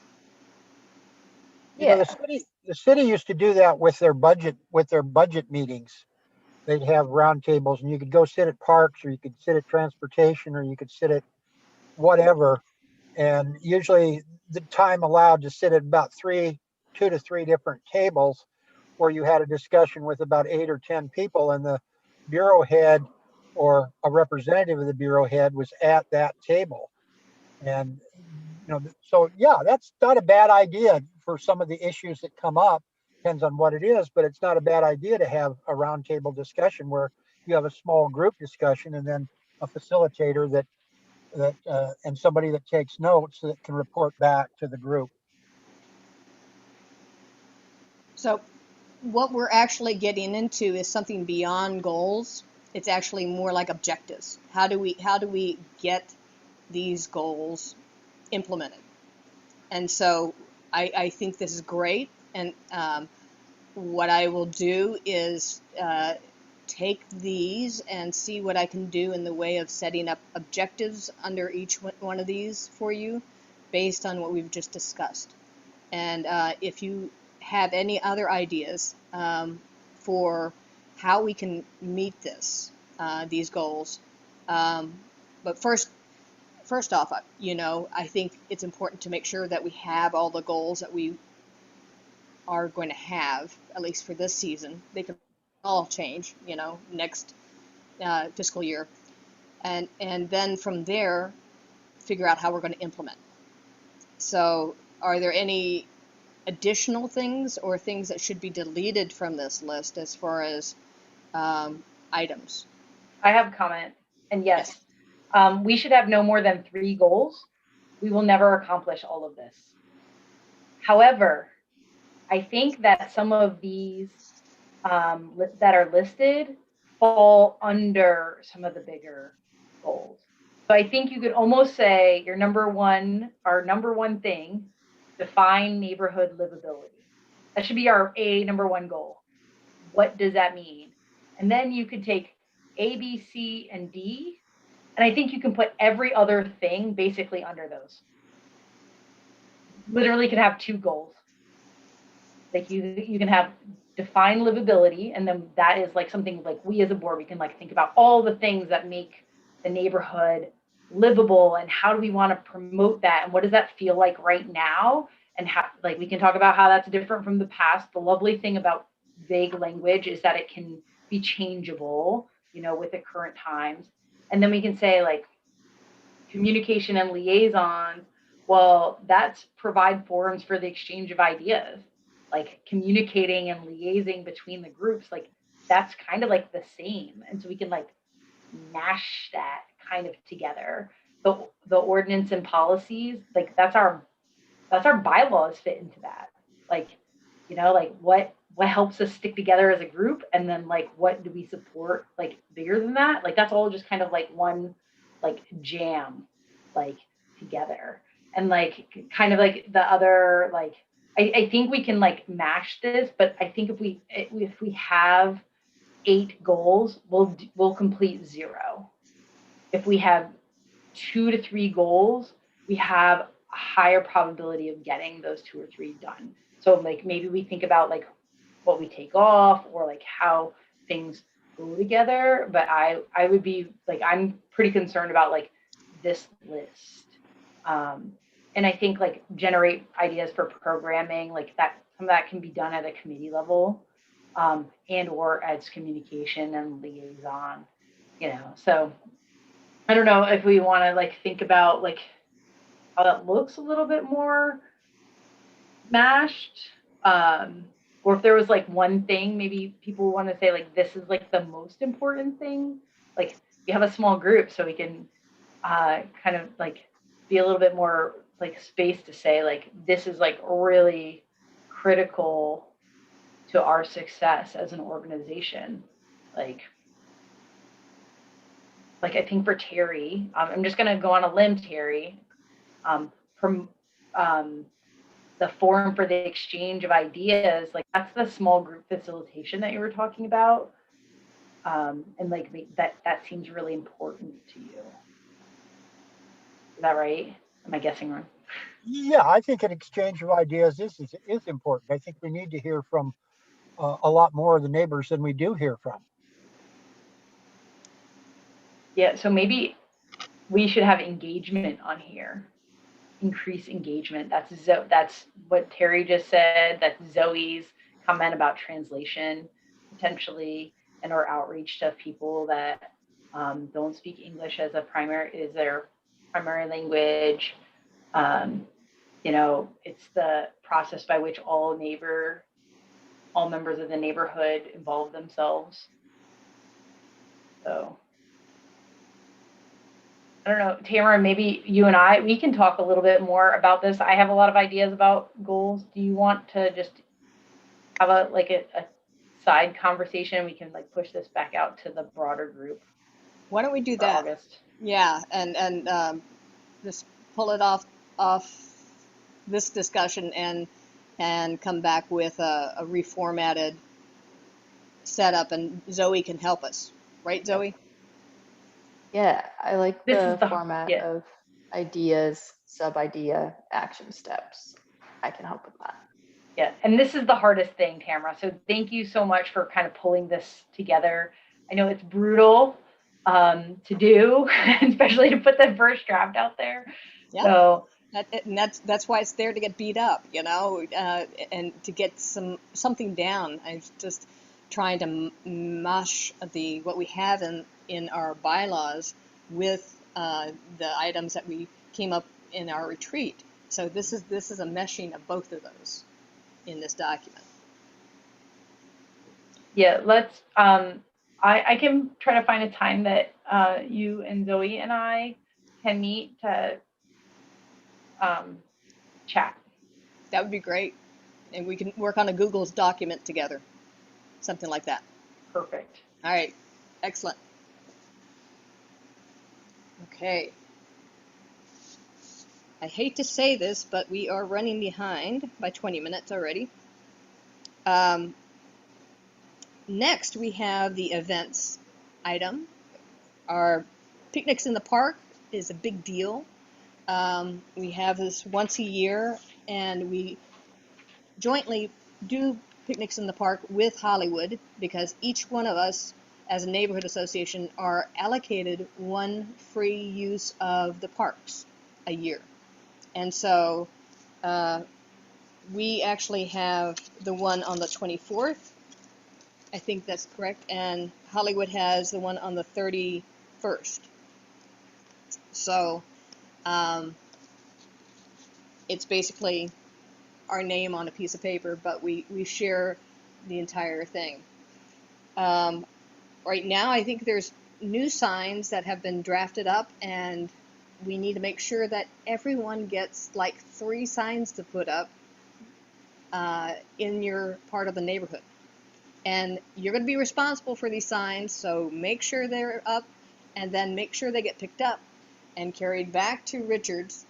Yeah. the city used to do that with their budget meetings. They'd have roundtables, and you could go sit at parks, or you could sit at transportation, or you could sit at whatever. And usually the time allowed to sit at about 2 to 3 different tables, where you had a discussion with about 8 or 10 people, and the bureau head or a representative of the bureau head was at that table. And so yeah, that's not a bad idea for some of the issues that come up. Depends on what it is, but it's not a bad idea to have a roundtable discussion where you have a small group discussion, and then a facilitator and somebody that takes notes that can report back to the group. So what we're actually getting into is something beyond goals. It's actually more like objectives. How do we get these goals implemented? And so I think this is great. And what I will do is take these and see what I can do in the way of setting up objectives under each one of these for you based on what we've just discussed. And if you have any other ideas for how we can meet these goals, but first off, I think it's important to make sure that we have all the goals that we are going to have, at least for this season. They could all change, next fiscal year. And then from there, figure out how we're going to implement. So are there any additional things or things that should be deleted from this list as far as items? I have a comment, and yes, we should have no more than 3 goals. We will never accomplish all of this. However, I think that some of these that are listed fall under some of the bigger goals. So I think you could almost say our number one thing, define neighborhood livability. That should be our number one goal. What does that mean? And then you could take A, B, C, and D, and I think you can put every other thing basically under those. Literally can have 2 goals. Like you can have define livability, and then that is like something like we as a board, we can like think about all the things that make the neighborhood livable and how do we want to promote that and what does that feel like right now, and how, like, we can talk about how that's different from the past. The lovely thing about vague language is that it can be changeable, with the current times. And then we can say like communication and liaison. Well, that's provide forums for the exchange of ideas, like communicating and liaising between the groups. Like that's kind of like the same. And so we can like mash that kind of together. The ordinance and policies, like that's our bylaws fit into that. Like, like what helps us stick together as a group, and then like what do we support like bigger than that? Like that's all just kind of like one like jam like together. And like kind of like the other, like I think we can like mash this, but I think if we have 8 goals, we'll complete 0. If we have 2 to 3 goals, we have a higher probability of getting those 2 or 3 done. So like maybe we think about like what we take off or like how things go together. But I would be like, I'm pretty concerned about like this list. And I think like generate ideas for programming, like that, some of that can be done at a committee level, and or as communication and liaison, so I don't know if we want to like think about like how that looks a little bit more mashed, or if there was like one thing maybe people want to say like this is like the most important thing. Like we have a small group, so we can kind of like be a little bit more like space to say like this is like really critical to our success as an organization. Like I think for Terry, I'm just going to go on a limb, Terry, from the forum for the exchange of ideas, like that's the small group facilitation that you were talking about. And like that seems really important to you. Is that right? Am I guessing wrong? Yeah, I think an exchange of ideas is important. I think we need to hear from a lot more of the neighbors than we do hear from. Yeah, so maybe we should have engagement on here. Increase engagement. That's what Terry just said. That's Zoe's comment about translation potentially, and or outreach to people that don't speak English as their primary language. It's the process by which all members of the neighborhood involve themselves. So I don't know, Tamara, maybe you and we can talk a little bit more about this. I have a lot of ideas about goals. Do you want to just have a side conversation? We can like push this back out to the broader group. Why don't we do that? August. Yeah, and just pull it off this discussion and come back with a reformatted setup, and Zoe can help us, right, Zoe? Yeah, I like the format of ideas, sub-idea, action steps. I can help with that. Yeah, and this is the hardest thing, Tamara. So thank you so much for kind of pulling this together. I know it's brutal to do, especially to put the first draft out there. Yeah. So And that's why it's there to get beat up, you know, and to get something down. I'm just trying to mush what we have in our bylaws with the items that we came up in our retreat. So this is a meshing of both of those in this document. Yeah, let's, I can try to find a time that you and Zoe and I can meet to chat. That would be great. And we can work on a Google's document together, something like that. Perfect. All right, excellent. Okay. I hate to say this, but we are running behind by 20 minutes already. Next, we have the events item. Our picnics in the park is a big deal. We have this once a year, and we jointly do picnics in the park with Hollywood because each one of us, as a neighborhood association, are allocated one free use of the parks a year. And so we actually have the one on the 24th. I think that's correct. And Hollywood has the one on the 31st. So it's basically our name on a piece of paper, but we share the entire thing. Right now, I think there's new signs that have been drafted up, and we need to make sure that everyone gets like 3 signs to put up in your part of the neighborhood. And you're going to be responsible for these signs, so make sure they're up, and then make sure they get picked up and carried back to Richard's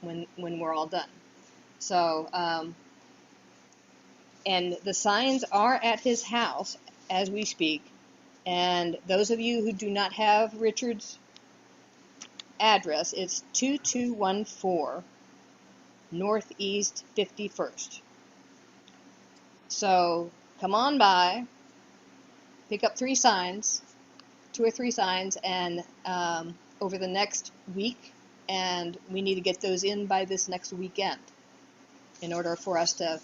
when we're all done. So, and the signs are at his house as we speak. And those of you who do not have Richard's address, it's 2214 Northeast 51st. So come on by, pick up 3 signs, 2 or 3 signs, and over the next week, and we need to get those in by this next weekend in order for us to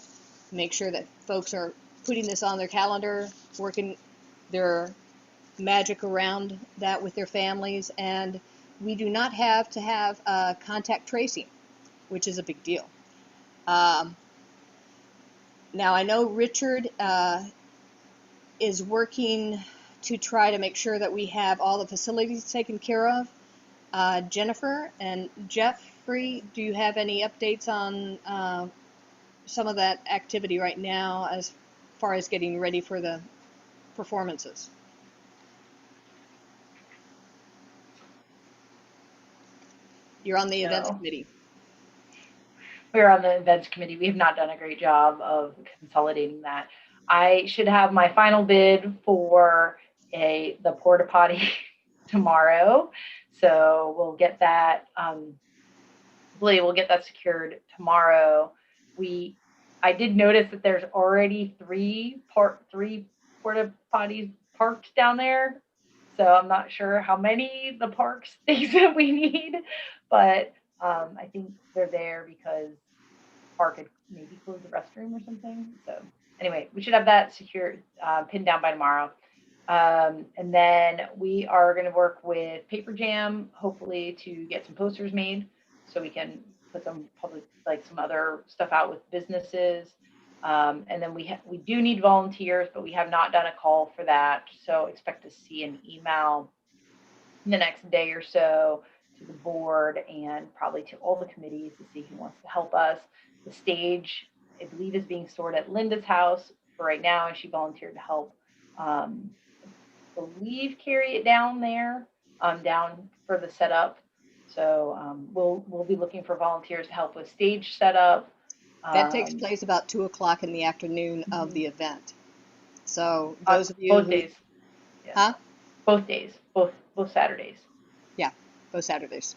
make sure that folks are putting this on their calendar, working their magic around that with their families. And we do not have to have contact tracing, which is a big deal. Now, I know Richard is working to try to make sure that we have all the facilities taken care of. Jennifer and Jeffrey, do you have any updates on some of that activity right now as far as getting ready for the performances? You're on the events committee. We're on the events committee. We have not done a great job of consolidating that. I should have my final bid for the porta potty tomorrow. So we'll get that, hopefully we'll get that secured tomorrow. I did notice that there's already 3 porta potties parked down there. So I'm not sure how many the parks thinks that we need, but I think they're there because the park had maybe closed the restroom or something. So anyway, we should have that secured, pinned down by tomorrow. And then we are going to work with Paper Jam, hopefully, to get some posters made so we can put some public, like some other stuff out with businesses. And then we do need volunteers, but we have not done a call for that. So expect to see an email in the next day or so to the board and probably to all the committees to see who wants to help us. The stage, I believe, is being stored at Linda's house for right now, and she volunteered to help, I believe, carry it down there, down for the setup. So we'll be looking for volunteers to help with stage setup. That takes place about 2 o'clock in the afternoon of the event. So those of you both days. Yeah. Huh? Both days, both Saturdays. Yeah, both Saturdays.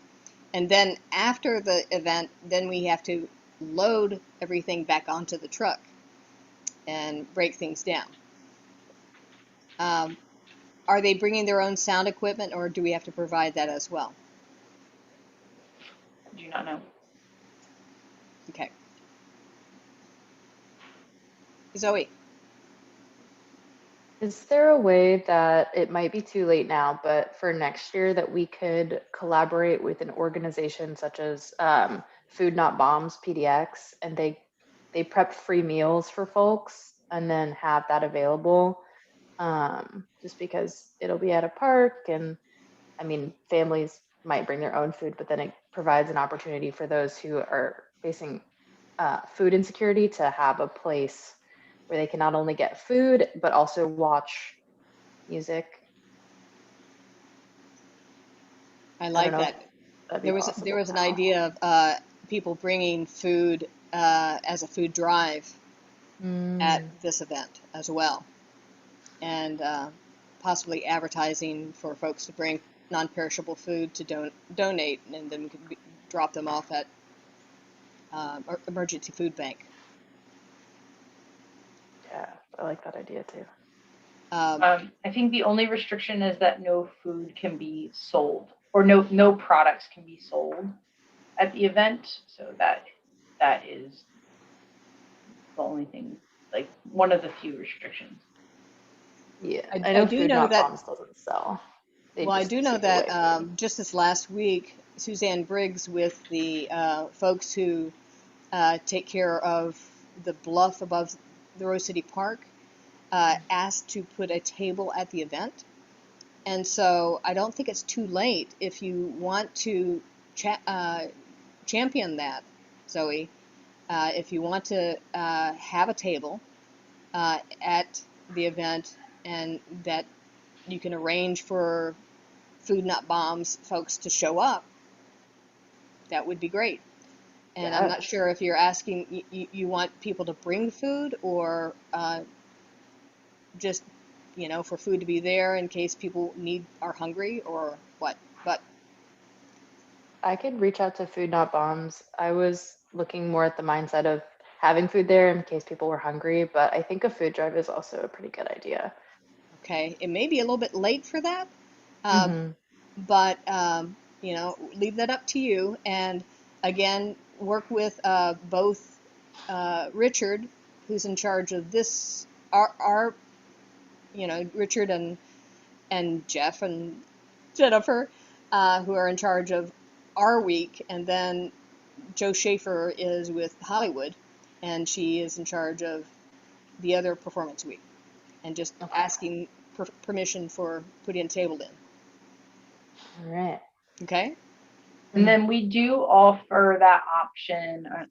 And then after the event, then we have to load everything back onto the truck and break things down. Are they bringing their own sound equipment, or do we have to provide that as well? Do you not know? Okay. Zoe, Is there a way that it might be too late now, but for next year that we could collaborate with an organization such as Food Not Bombs, PDX, and they prep free meals for folks and then have that available, just because it'll be at a park, and I mean, families might bring their own food, but then it provides an opportunity for those who are facing food insecurity to have a place where they can not only get food but also watch music. I I like don't know that. if that'd be There was possible an now. idea of people bringing food as a food drive at Mm, this event as well, and possibly advertising for folks to bring non-perishable food to donate, and then we could drop them off at emergency food bank. yeah, I like that idea too. I think the only restriction is that no food can be sold, or no products can be sold at the event. So that is the only thing, like one of the few restrictions. Yeah, I I know do Food know Not that. Bombs doesn't sell. They Well, I just do know take away that food. just this last week, Suzanne Briggs with the folks who take care of the bluff above the Rose City Park asked to put a table at the event. And so I don't think it's too late if you want to champion that, Zoe. If you want to have a table at the event, and that you can arrange for Food Not Bombs folks to show up, that would be great. And I'm Yeah, not sure if you're asking, you want people to bring food, or just, for food to be there in case people are hungry, or what. But I could reach out to Food Not Bombs. I was looking more at the mindset of having food there in case people were hungry, but I think a food drive is also a pretty good idea. okay, it may be a little bit late for that, Mm-hmm. but leave that up to you. And again, work with both Richard, who's in charge of this, our Richard and Jeff and Jennifer, who are in charge of our week, and then Joe Schaefer is with Hollywood, and she is in charge of the other performance week, and just Okay. asking permission for putting a table in. All right. Okay. And then we do offer that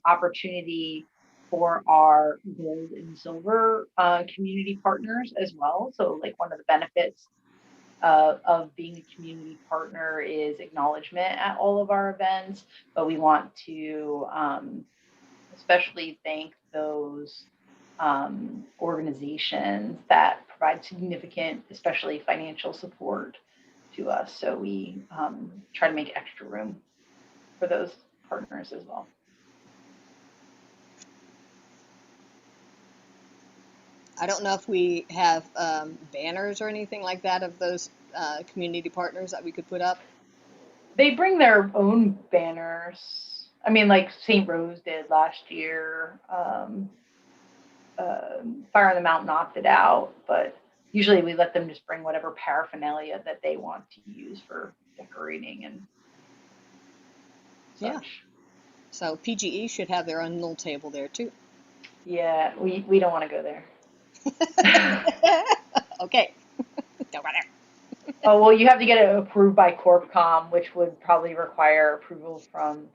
opportunity for our gold and silver community partners as well. So like one of the benefits of being a community partner is acknowledgement at all of our events, but we want to especially thank those organizations that provide significant, especially financial support to us. So we try to make extra room for those partners as well. I don't know if we have banners or anything like that of those community partners that we could put up. They bring their own banners. I mean, like St. Rose did last year. Fire on the Mountain opted out, but usually we let them just bring whatever paraphernalia that they want to use for decorating and such. Yeah. So PGE should have their own little table there too. Yeah, we don't want to go there. Okay. Don't go there. Oh, well, you have to get it approved by CorpCom, which would probably require approval from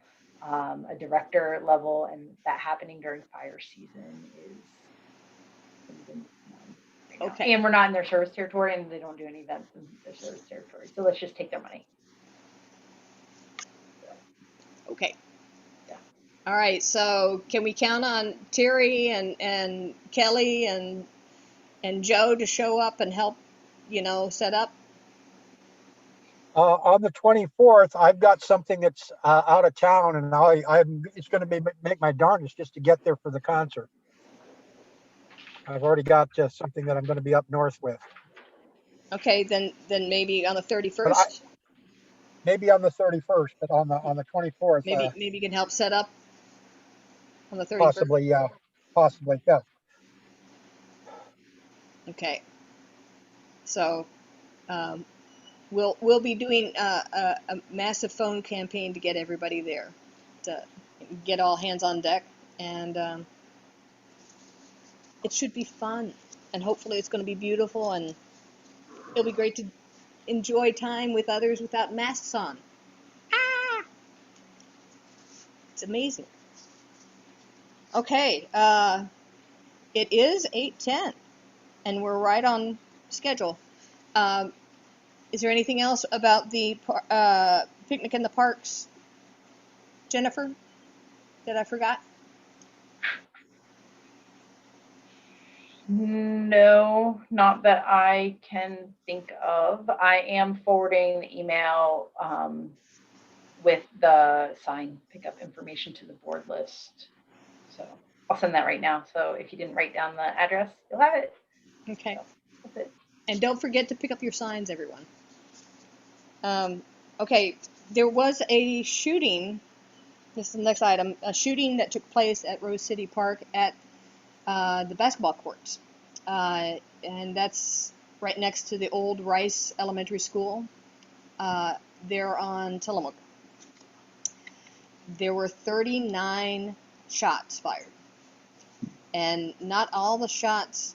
a director level, and that happening during fire season is. Okay. And we're not in their service territory, and they don't do any events in their service territory. So let's just take their money. Okay. Yeah. All right. So can we count on Terry and Kelly and Joe to show up and help, set up? On the 24th, I've got something that's out of town, and it's going to make my darndest just to get there for the concert. I've already got something that I'm going to be up north with. Okay, then maybe on the But 31st. maybe on the 31st, but on the 24th. Maybe you can help set up. on the 31st? Possibly, yeah. Possibly, yeah. Okay. So we'll be doing a massive phone campaign to get everybody there, to get all hands on deck, and it should be fun. And hopefully it's going to be beautiful, and it'll be great to enjoy time with others without masks on. Ah! It's amazing. Okay, it is 8:10, and we're right on schedule. Is there anything else about the picnic in the parks, Jennifer, that I forgot? No, not that I can think of. I am forwarding the email with the sign pickup information to the board list. So I'll send that right now. So if you didn't write down the address, you'll have it. Okay. So that's it. And don't forget to pick up your signs, everyone. Okay, there was a shooting. This is the next item. A shooting that took place at Rose City Park at the basketball courts. And that's right next to the old Rice Elementary School. There on Tillamook. There were 39 shots fired. And not all the shots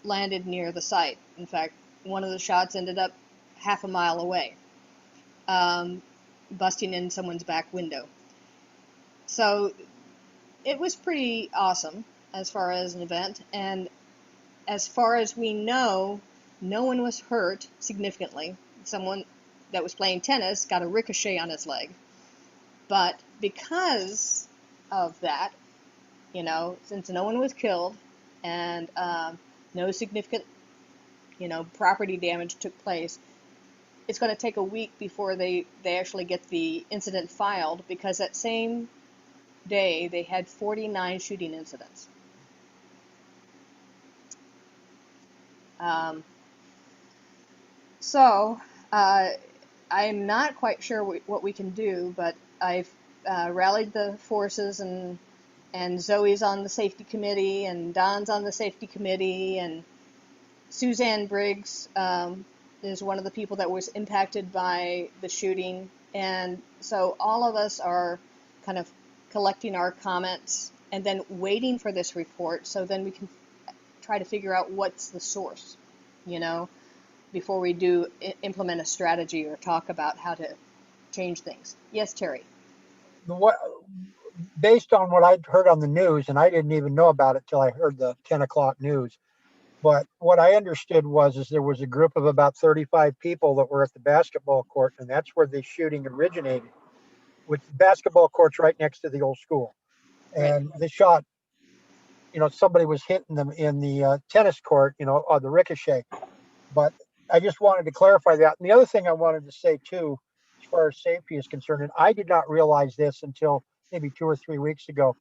landed near the site. In fact, one of the shots ended up half a mile away, busting in someone's back window. So it was pretty awesome as far as an event, and as far as we know, no one was hurt significantly. Someone that was playing tennis got a ricochet on his leg, but because of that, you know, since no one was killed and no significant, you know, property damage took place, it's going to take a week before they actually get the incident filed, because that same day they had 49 shooting incidents. So I'm not quite sure what we can do, but I've rallied the forces, and Zoe's on the safety committee, and Don's on the safety committee, and Suzanne Briggs is one of the people that was impacted by the shooting. And so all of us are kind of collecting our comments and then waiting for this report, so then we can try to figure out what's the source, you know, before we do implement a strategy or talk about how to change things. Yes, Terry. Based on what I'd heard on the news, and I didn't even know about it till I heard the 10 o'clock news, but what I understood is there was a group of about 35 people that were at the basketball court, and that's where the shooting originated, with the basketball courts right next to the old school. And they shot, you know, somebody was hitting them in the tennis court, you know, on the ricochet. But I just wanted to clarify that. And the other thing I wanted to say too, as far as safety is concerned, and I did not realize this until maybe 2 or 3 weeks ago,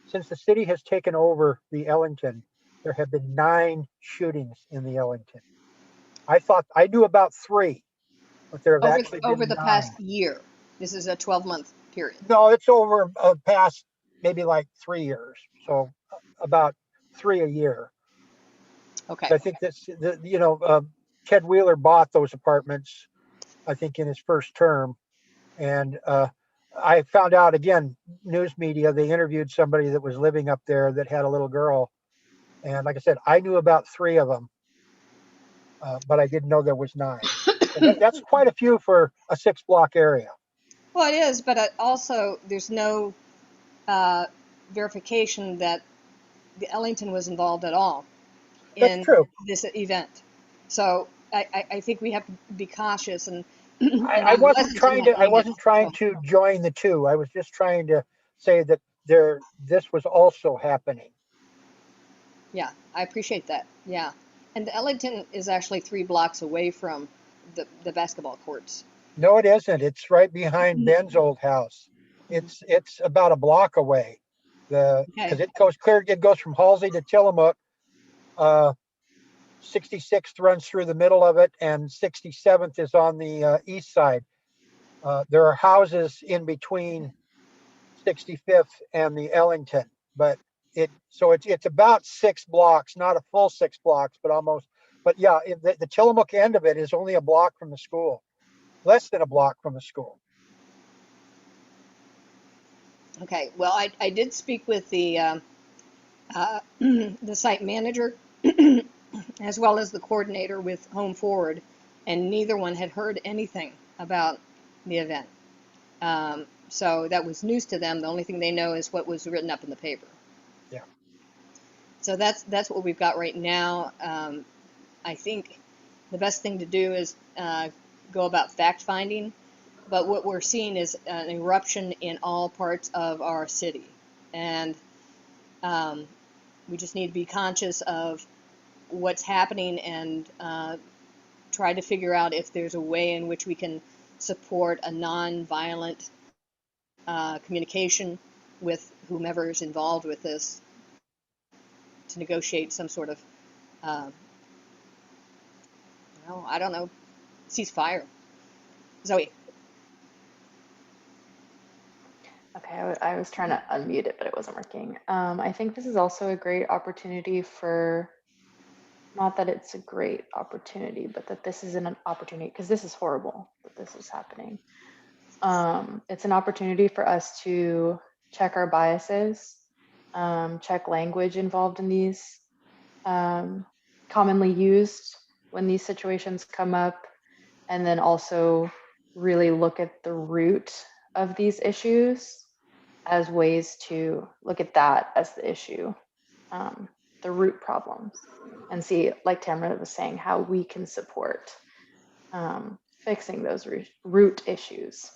since the city has taken over the Ellington, there have been 9 shootings in the Ellington. I knew about 3, but there have actually been over the 9. past year. This is a 12-month period. No, it's over past maybe like 3 years. So about 3 a year. Okay. I think that's, you know, Ted Wheeler bought those apartments, I think, in his first term. And I found out, again, news media, they interviewed somebody that was living up there that had a little girl. And like I said, I knew about 3 of them, but I didn't know there was 9. So that's quite a few for a 6-block area. Well, it is, but also there's no verification that the Ellington was involved at all in this event. So I think we have to be cautious. And I wasn't trying to join the two. I was just trying to say that this was also happening. Yeah, I appreciate that. Yeah, and the Ellington is actually 3 blocks away from the basketball courts. No, it isn't. It's right behind Ben's old house. It's about a block away. Because it goes from Halsey to Tillamook. 66th runs through the middle of it, and 67th is on the east side. There are houses in between 65th and the Ellington. but it's about 6 blocks, not a full 6 blocks, but almost. But yeah, the Tillamook end of it is only a block from the school, less than a block from the school. Okay, well, I did speak with the the site manager as well as the coordinator with Home Forward, and neither one had heard anything about the event. So that was news to them. The only thing they know is what was written up in the paper. Yeah. So that's what we've got right now. I think the best thing to do is go about fact finding, but what we're seeing is an eruption in all parts of our city, and we just need to be conscious of what's happening and try to figure out if there's a way in which we can support a non-violent communication with whomever is involved with this to negotiate some sort of, I don't know, ceasefire. Zoe. Okay, I was trying to unmute it, but it wasn't working. I think this is also a great opportunity for, not that it's a great opportunity, but that this is an opportunity, because this is horrible that this is happening. It's an opportunity for us to check our biases, check language involved in these, commonly used when these situations come up, and then also really look at the root of these issues as ways to look at that as the issue, the root problems, and see, like Tamara was saying, how we can support fixing those root issues.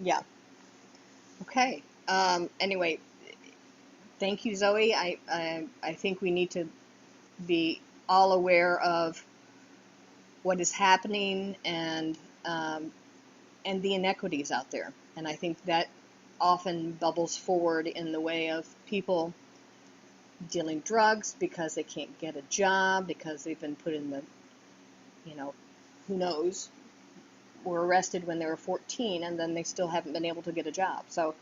Yeah. Okay. Anyway, thank you, Zoe. I think we need to be all aware of what is happening and the inequities out there. And I think that often bubbles forward in the way of people dealing drugs because they can't get a job, because they've been put in the, who knows, were arrested when they were 14 and then they still haven't been able to get a job. So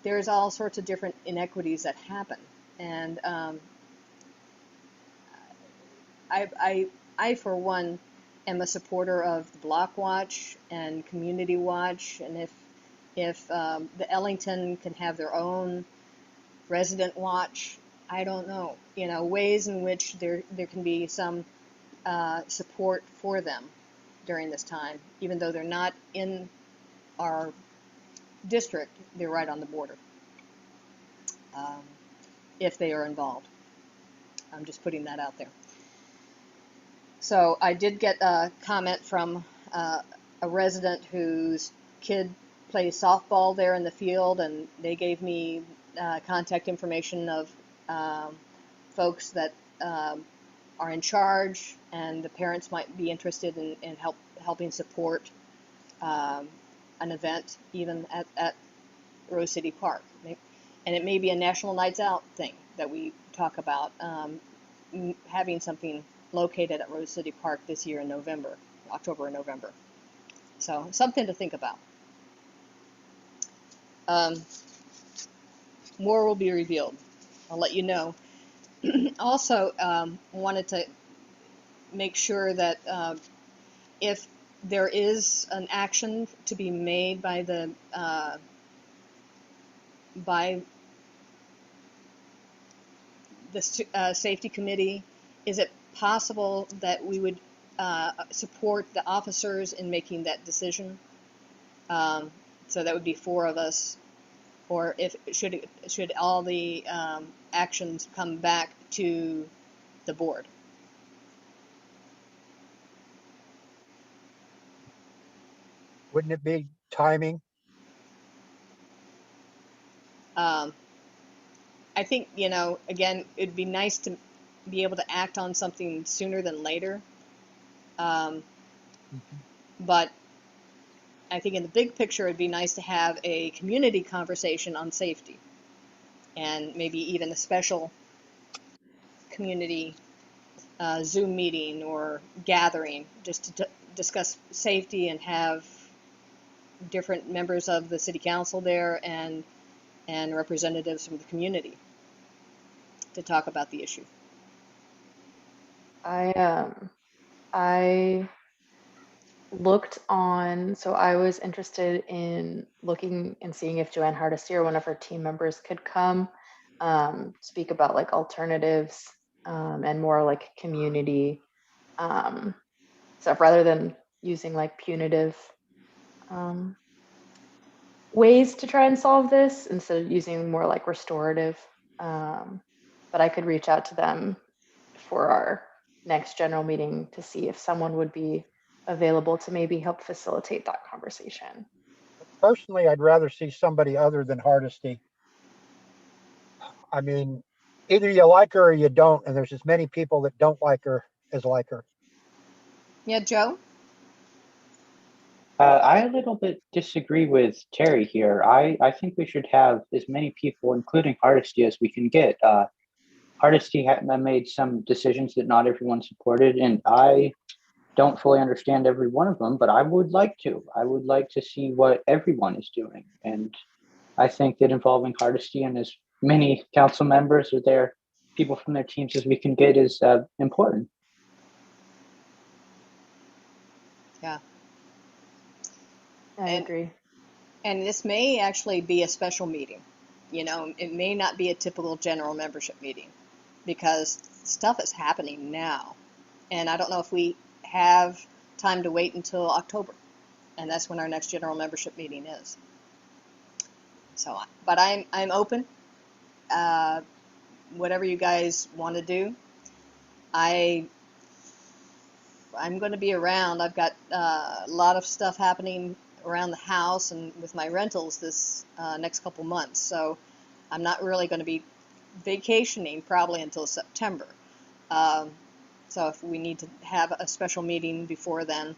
there's all sorts of different inequities that happen. And I, for one, am a supporter of the Block Watch and Community Watch. And if the Ellington can have their own resident watch, I don't know, ways in which there can be some support for them during this time, even though they're not in our district, they're right on the border. If they are involved. I'm just putting that out there. So I did get a comment from a resident whose kid plays softball there in the field, and they gave me contact information of folks that are in charge, and the parents might be interested in helping support an event even at Rose City Park. And it may be a National Nights Out thing that we talk about, having something located at Rose City Park this year in October and November. So something to think about. More will be revealed. I'll let you know. Also, wanted to make sure that if there is an action to be made by the safety committee, is it possible that we would support the officers in making that decision? So that would be 4 of us, or should all the actions come back to the board? Wouldn't it be timing? I think, again, it'd be nice to be able to act on something sooner than later. But I think in the big picture, it'd be nice to have a community conversation on safety, and maybe even a special community Zoom meeting or gathering just to discuss safety and have different members of the city council there and representatives from the community to talk about the issue. I looked on, so I was interested in looking and seeing if Joanne Hardesty or one of her team members could come speak about like alternatives and more like community stuff rather than using like punitive ways to try and solve this, instead of using more like restorative. But I could reach out to them for our next general meeting to see if someone would be available to maybe help facilitate that conversation. Personally, I'd rather see somebody other than Hardesty. I mean, either you like her or you don't, and there's as many people that don't like her as like her. Yeah, Joe? I a little bit disagree with Terry here. I think we should have as many people, including Hardesty, as we can get. Hardesty had made some decisions that not everyone supported, and I don't fully understand every one of them, but I would like to. I would like to see what everyone is doing. And I think that involving Hardesty and as many council members or their people from their teams as we can get is important. Yeah. I agree. And this may actually be a special meeting. You know, it may not be a typical general membership meeting because stuff is happening now. And I don't know if we have time to wait until October. And that's when our next general membership meeting is. So, but I'm open. Whatever you guys want to do. I'm going to be around. I've got a lot of stuff happening around the house and with my rentals this next couple months. So I'm not really going to be vacationing probably until September. So if we need to have a special meeting before then,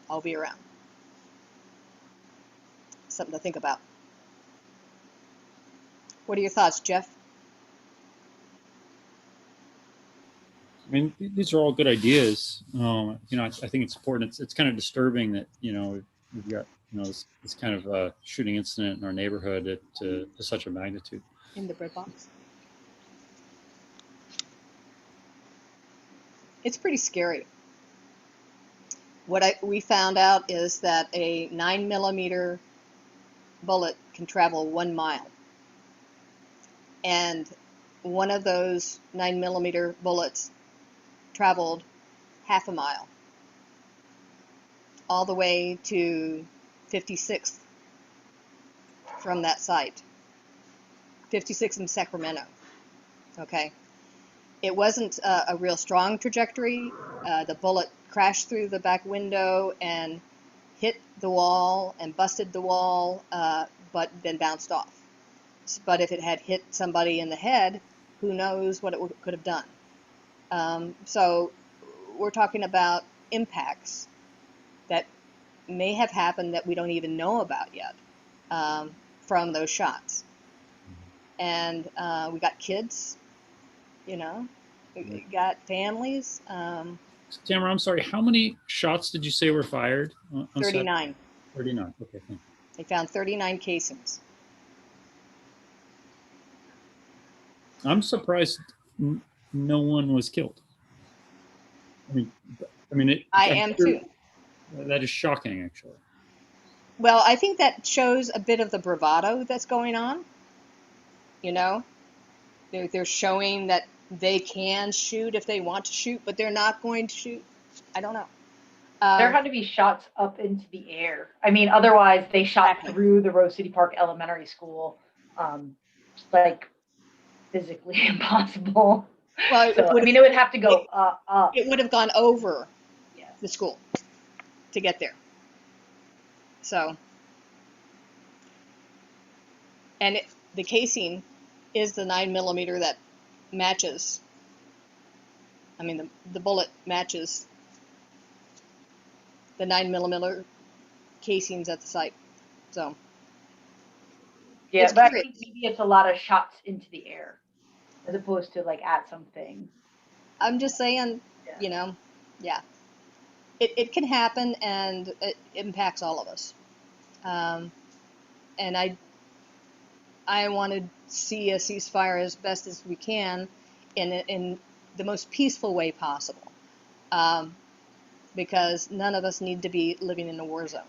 I'll be around. Something to think about. What are your thoughts, Jeff? I mean, these are all good ideas. You know, I think it's important. It's kind of disturbing that, you know, we've got, you know, this kind of shooting incident in our neighborhood to such a magnitude. In the bread box. It's pretty scary. What we found out is that a 9mm bullet can travel 1 mile. And one of those 9mm bullets traveled half a mile all the way to 56th from that site. 56 in Sacramento. Okay. It wasn't a real strong trajectory. The bullet crashed through the back window and hit the wall and busted the wall, but then bounced off. But if it had hit somebody in the head, who knows what it could have done. So we're talking about impacts that may have happened that we don't even know about yet from those shots. And we got kids, you know, we got families. Tamara, I'm sorry, how many shots did you say were fired? On 39. Saturday? 39, okay, thank you. They found 39 casings. I'm surprised no one was killed. I am too. That is shocking, actually. Well, I think that shows a bit of the bravado that's going on. You know, they're showing that they can shoot if they want to shoot, but they're not going to shoot. I don't know. There had to be shots up into the air. I mean, otherwise they shot Exactly. through the Rose City Park Elementary School. Just like physically impossible. Well, So, I mean, it would have to go up. It would have gone over the school to get there. So, and the casing is the 9mm that matches. I mean, the bullet matches the 9mm casings at the site. So, Yeah, but I think maybe it's a lot of shots into the air as opposed to like at something. I'm just saying, you know, yeah. it can happen, and it impacts all of us. And I want to see a ceasefire as best as we can in the most peaceful way possible, because none of us need to be living in a war zone.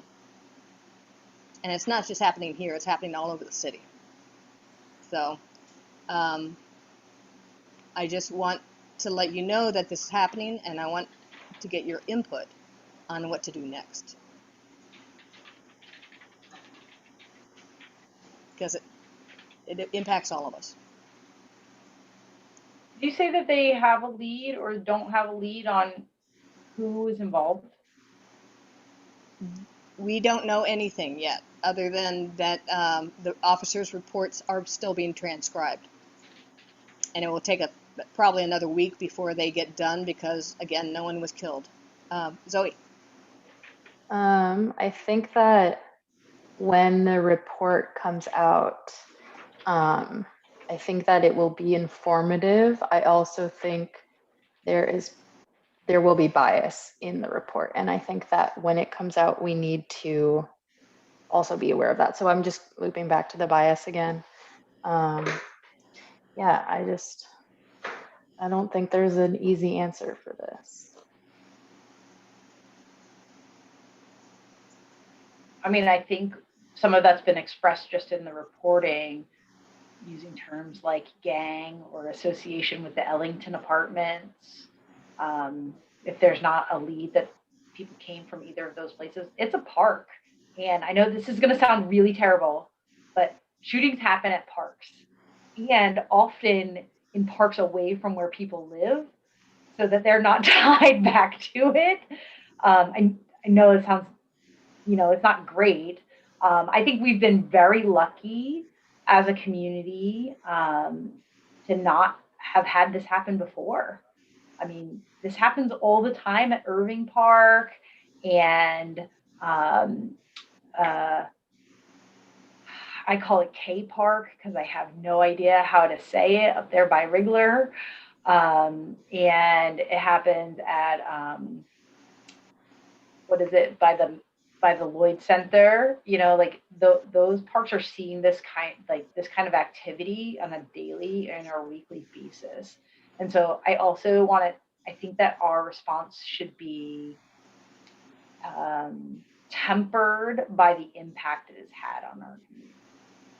And it's not just happening here, it's happening all over the city. So I just want to let you know that this is happening, and I want to get your input on what to do next. Because it impacts all of us. Did you say that they have a lead or don't have a lead on who is involved? We don't know anything yet, other than that the officers' reports are still being transcribed. And it will take probably another week before they get done because, again, no one was killed. Zoe? I think that when the report comes out, I think that it will be informative. I also think there will be bias in the report. And I think that when it comes out, we need to also be aware of that. So I'm just looping back to the bias again. Yeah, I don't think there's an easy answer for this. I mean, I think some of that's been expressed just in the reporting, using terms like gang or association with the Ellington apartments. If there's not a lead that people came from either of those places, it's a park. And I know this is going to sound really terrible, but shootings happen at parks, and often in parks away from where people live, so that they're not tied back to it. I know it sounds, it's not great. I think we've been very lucky as a community to not have had this happen before. I mean, this happens all the time at Irving Park, and I call it K Park because I have no idea how to say it up there by Wriggler. And it happens at what is it, by the Lloyd Center, like those parks are seeing this kind of activity on a daily and or weekly basis. And so I think that our response should be tempered by the impact it has had on our community.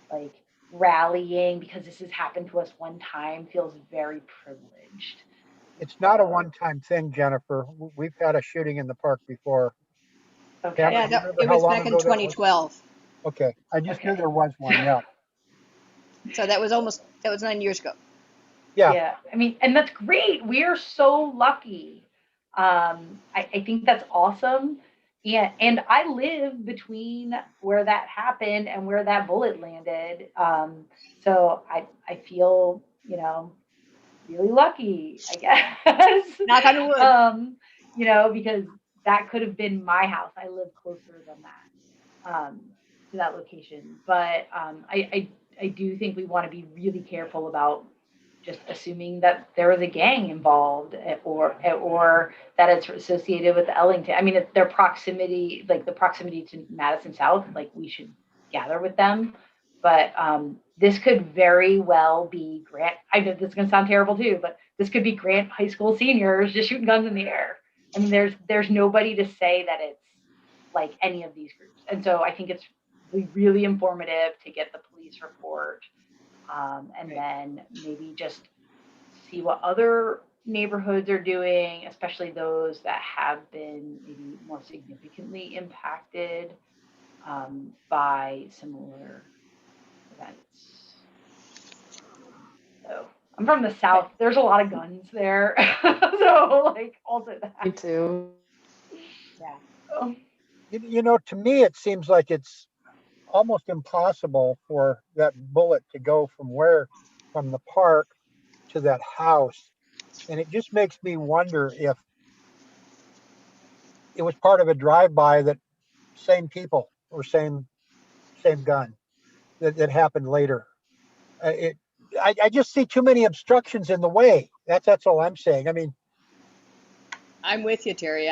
Like rallying because this has happened to us one time feels very privileged. It's not a one-time thing, Jennifer. We've had a shooting in the park before. Okay. Cameron, Yeah, it was back in 2012. Okay, I just knew Okay. there was one, yeah. So that was 9 years ago. Yeah. I mean, and that's great. We are so lucky. I think that's awesome. Yeah, and I live between where that happened and where that bullet landed. So I feel, really lucky, I guess. Knock on wood. Because that could have been my house. I live closer than that, to that location. But I do think we want to be really careful about just assuming that there was a gang involved or that it's associated with Ellington. I mean, their proximity, like the proximity to Madison South, like we should gather with them. But this could very well be Grant. I know this is going to sound terrible too, but this could be Grant high school seniors just shooting guns in the air. I mean, there's nobody to say that it's like any of these groups. And so I think it's really informative to get the police report. And then maybe just see what other neighborhoods are doing, especially those that have been maybe more significantly impacted by similar events. So I'm from the South. There's a lot of guns there. So also that. Me too. Yeah. So. To me, it seems like it's almost impossible for that bullet to go from the park to that house. And it just makes me wonder if it was part of a drive-by that same people or same gun that happened later. I just see too many obstructions in the way. That's all I'm saying. I mean, I'm with you, Terry.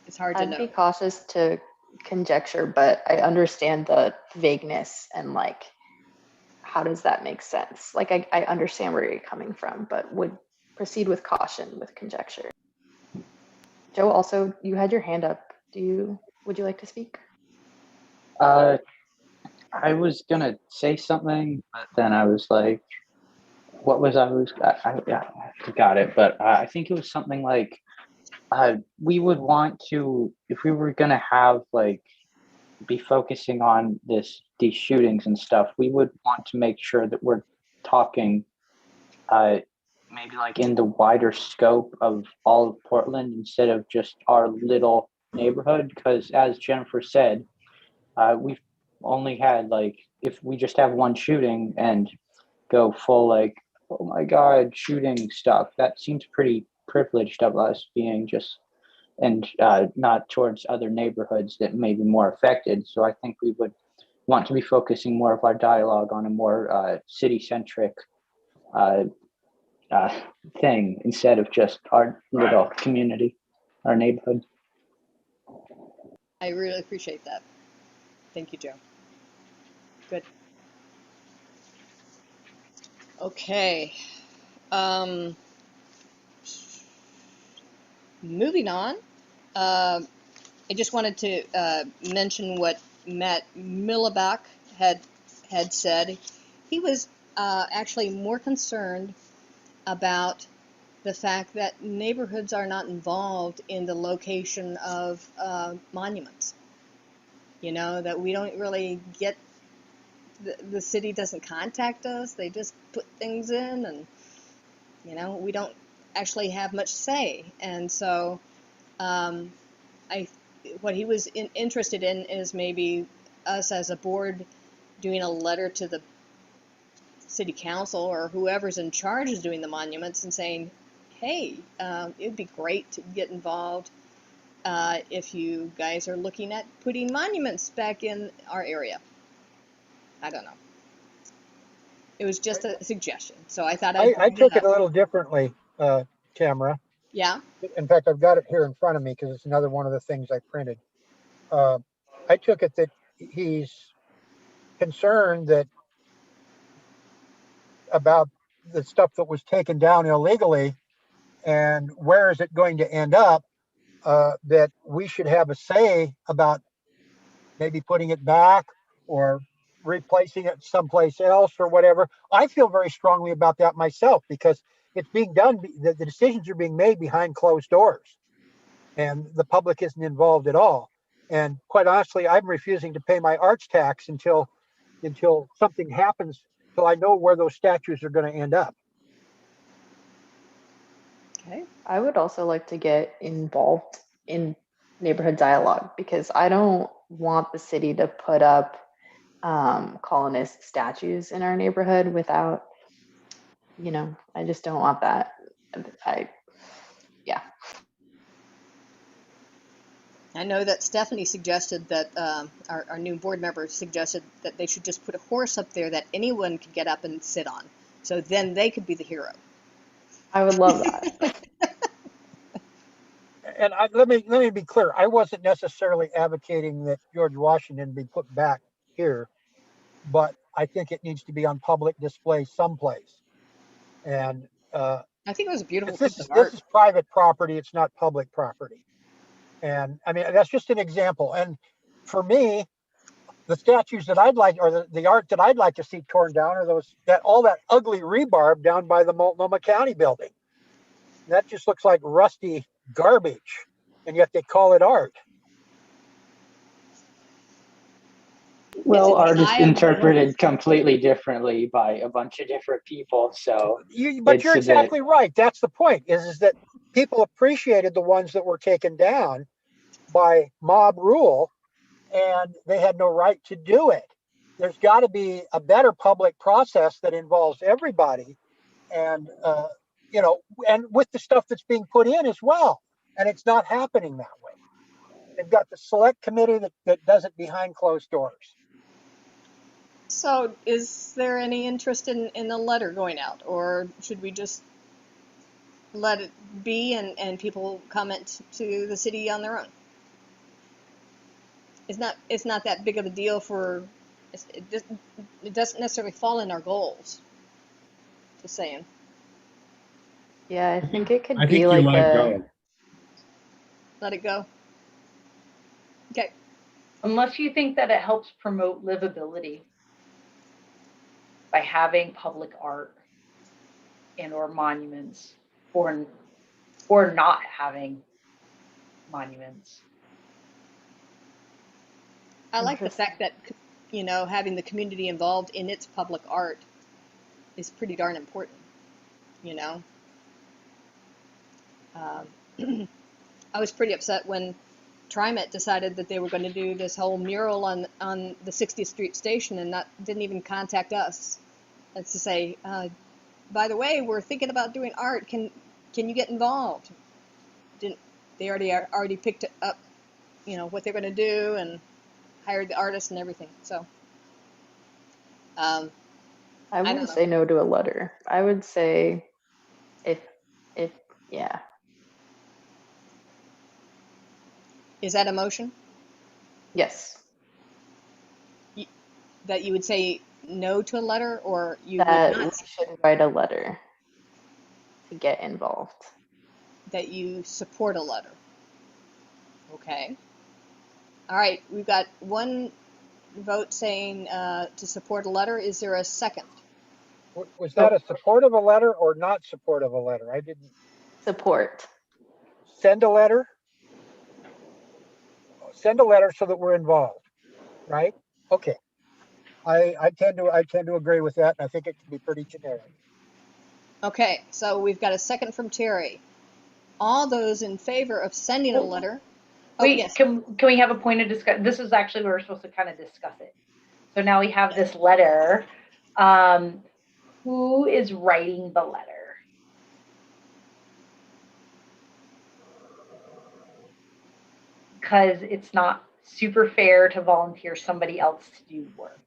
it's hard to I'd be know. cautious to conjecture, but I understand the vagueness and like, how does that make sense? Like, I understand where you're coming from, but would proceed with caution with conjecture. Joe, also, you had your hand up. Would you like to speak? I was gonna say something, but then I was like, what was I forgot it, but I think it was something like we would want to, if we were gonna have like be focusing on these shootings and stuff, we would want to make sure that we're talking uh maybe like in the wider scope of all of Portland instead of just our little neighborhood, because as Jennifer said, we've only had like, if we just have one shooting and go full like, oh my god, shooting stuff, that seems pretty privileged of us being just, and not towards other neighborhoods that may be more affected. So I think we would want to be focusing more of our dialogue on a more city-centric thing instead of just our little community, our neighborhood. I really appreciate that. Thank you, Joe. Good. Okay. Moving on. I just wanted to mention what Matt Millibach had said. He was actually more concerned about the fact that neighborhoods are not involved in the location of monuments. You know, that we don't really get, the city doesn't contact us. They just put things in, and, you know, we don't actually have much say. And so what he was interested in is maybe us as a board doing a letter to the city council or whoever's in charge of doing the monuments and saying, hey, it'd be great to get involved if you guys are looking at putting monuments back in our area. I don't know. It was just a suggestion, so I thought I'd I bring took it it a up. little differently, Tamara. Yeah. In fact, I've got it here in front of me because it's another one of the things I printed. I took it that he's concerned that about the stuff that was taken down illegally and where is it going to end up, that we should have a say about maybe putting it back or replacing it someplace else or whatever. I feel very strongly about that myself because it's being done, the decisions are being made behind closed doors and the public isn't involved at all. And quite honestly, I'm refusing to pay my arts tax until something happens, till I know where those statues are going to end up. Okay. I would also like to get involved in neighborhood dialogue because I don't want the city to put up colonist statues in our neighborhood without, you know, I just don't want that. Yeah. I know that Stephanie suggested that our new board member suggested that they should just put a horse up there that anyone could get up and sit on. So then they could be the hero. I would love that. And let me be clear. I wasn't necessarily advocating that George Washington be put back here, but I think it needs to be on public display someplace. And I think it was a beautiful this piece of this art. is private property. It's not public property. And I mean, that's just an example. And for me, the statues that I'd like, or the art that I'd like to see torn down, are all that ugly rebarb down by the Multnomah County building. That just looks like rusty garbage, and yet they call it art. Well, It's in art the is eye of the interpreted completely differently by a bunch of different people. So But it's you're a bit, exactly right. That's the point. Is that people appreciated the ones that were taken down by mob rule, and they had no right to do it. There's got to be a better public process that involves everybody, and you know, and with the stuff that's being put in as well. And it's not happening that way. They've got the select committee that does it behind closed doors. So is there any interest in a letter going out, or should we just let it be and people comment to the city on their own? it's not that big of a deal for, it doesn't necessarily fall in our goals. Just saying. Yeah, I think it could I be think you like let it a, go. Let it go. Okay. Unless you think that it helps promote livability by having public art and or monuments, or not having monuments. I like the Interesting. fact that, having the community involved in its public art is pretty darn important, you know? I was pretty upset when TriMet decided that they were going to do this whole mural on the 60th Street station and didn't even contact us. That's to say, by the way, we're thinking about doing art. Can you get involved? They already picked up, what they're going to do and hired the artist and everything. So, I don't wouldn't know. say no to a letter. I would say if, yeah. Is that a motion Yes. that you would say no to a letter, or you would That we not, should write a letter to get involved. that you support a letter? Okay. All right. We've got one vote saying to support a letter. Is there a second? Was that a support of a letter or not support of a letter? I didn't Support. send a letter. Send a letter so that we're involved, right? Okay. I tend to agree with that, and I think it can be pretty generic. Okay. So we've got a second from Terry. All those in favor of sending a letter? Wait, yes. can we have a point of discussion? This is actually where we're supposed to kind of discuss it. So now we have this letter. Who is writing the letter? Because it's not super fair to volunteer somebody else to do work.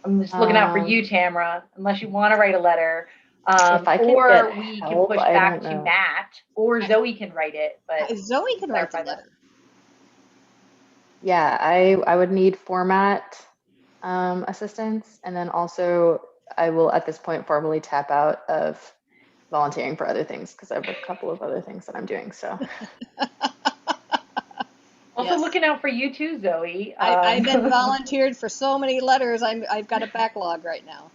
I'm just looking out for you, Tamara, unless you want to write a letter. If I can or get we help, can push I back don't to know. Matt, or Zoe can write it. But Zoe can write the clarify that. letter. Yeah, I would need format assistance, and then also I will at this point formally tap out of volunteering for other things because I have a couple of other things that I'm doing. So Also Yes. looking out for you too, Zoe. I've been volunteered for so many letters. I've got a backlog right now.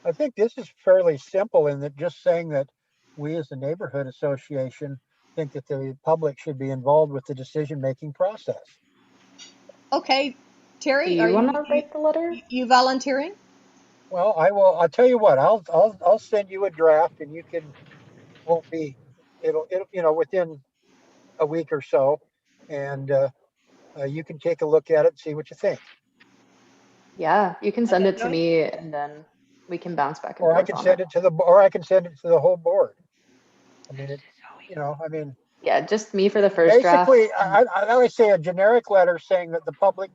I think this is fairly simple in that just saying that we as a neighborhood association think that the public should be involved with the decision-making process. Okay, do Terry, you want to write the letter? you volunteering? Well, I will. I'll tell you what. I'll send you a draft, and you can. Won't be. It'll within a week or so, and you can take a look at it and see what you think. Yeah, you can send it to Zoe? me, and then we can bounce back and Or I forth can on send it. it to the whole board. I mean, Yeah, just me for the first basically, draft. I always say a generic letter saying that the public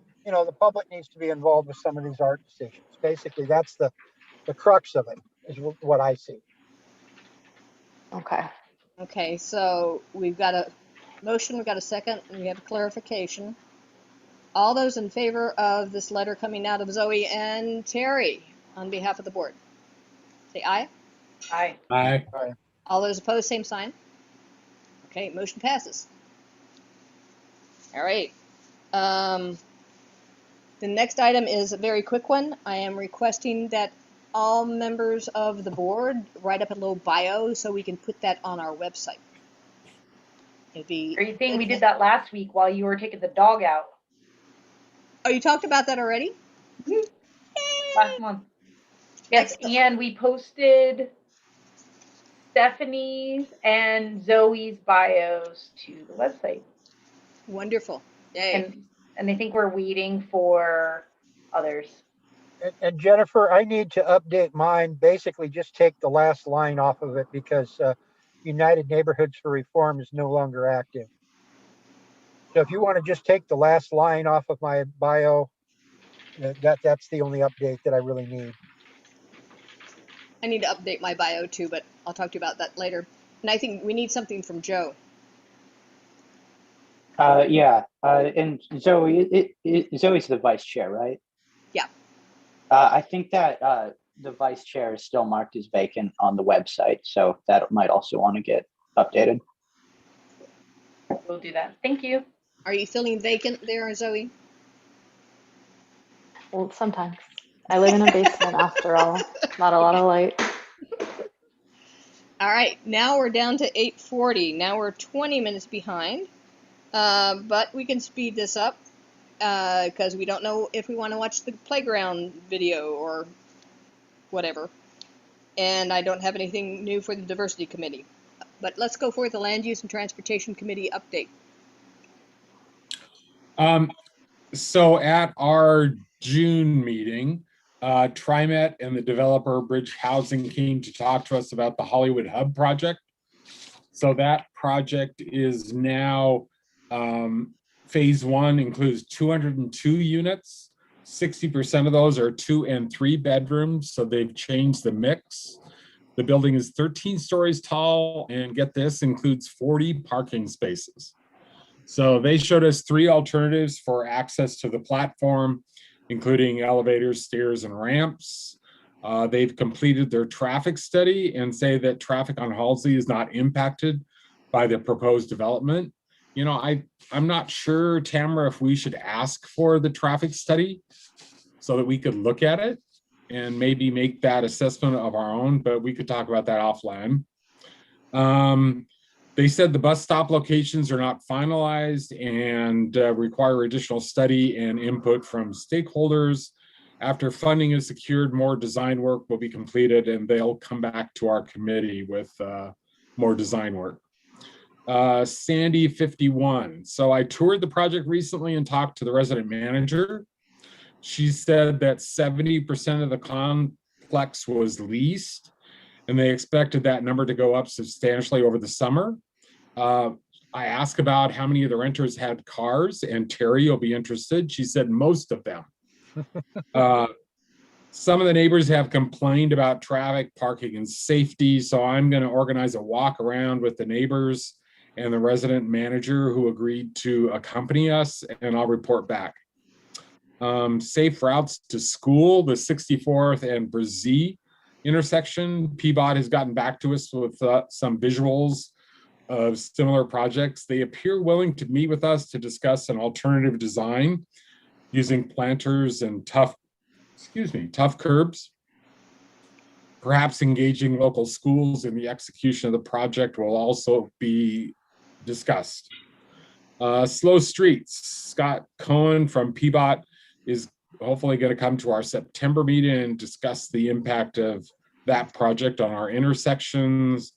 needs to be involved with some of these art decisions. Basically, that's the crux of it, is what I see. Okay. Okay, so we've got a motion, we've got a second, and we have a clarification. All those in favor of this letter coming out of Zoe and Terry on behalf of the board, say aye. Aye. Aye. All those opposed, same sign. Okay, motion passes. All right. The next item is a very quick one. I am requesting that all members of the board write up a little bio so we can put that on our website. It'd be. Great thing we did that last week while you were taking the dog out. Oh, you talked about that already? Last month. Yes, and we posted Stephanie's and Zoe's bios to the website. Wonderful. Yay. And I think we're waiting for others. And Jennifer, I need to update mine. Basically, just take the last line off of it because United Neighborhoods for Reform is no longer active. So if you want to just take the last line off of my bio, that's the only update that I really need. I need to update my bio too, but I'll talk to you about that later. And I think we need something from Joe. Yeah, and Zoe, Zoe's the vice chair, right? Yeah. I think that the vice chair is still marked as vacant on the website, so that might also want to get updated. We'll do that. Thank you. Are you feeling vacant there, Zoe? Well, sometimes. I live in a basement after all. Not a lot of light. All right, now we're down to 8:40. Now we're 20 minutes behind, but we can speed this up because we don't know if we want to watch the playground video or whatever. And I don't have anything new for the diversity committee. But let's go for the land use and transportation committee update. So at our June meeting, TriMet and the developer Bridge Housing came to talk to us about the Hollywood Hub project. So that project is now, phase one includes 202 units. 60% of those are 2 and 3 bedrooms, so they've changed the mix. The building is 13 stories tall, and get this, includes 40 parking spaces. So they showed us 3 alternatives for access to the platform, including elevators, stairs, and ramps. They've completed their traffic study and say that traffic on Halsey is not impacted by the proposed development. You know, I'm not sure, Tamara, if we should ask for the traffic study so that we could look at it and maybe make that assessment of our own, but we could talk about that offline. They said the bus stop locations are not finalized and require additional study and input from stakeholders. After funding is secured, more design work will be completed and they'll come back to our committee with more design work. Sandy 51. So I toured the project recently and talked to the resident manager. She said that 70% of the complex was leased and they expected that number to go up substantially over the summer. I asked about how many of the renters had cars, and Terry will be interested. She said most of them. Some of the neighbors have complained about traffic, parking, and safety, so I'm going to organize a walk around with the neighbors and the resident manager who agreed to accompany us, and I'll report back. Safe routes to school, the 64th and Brazee intersection. PBOT has gotten back to us with some visuals of similar projects. They appear willing to meet with us to discuss an alternative design using planters and tough curbs. Perhaps engaging local schools in the execution of the project will also be discussed. Slow streets. Scott Cohen from PBOT is hopefully going to come to our September meeting and discuss the impact of that project on our intersections.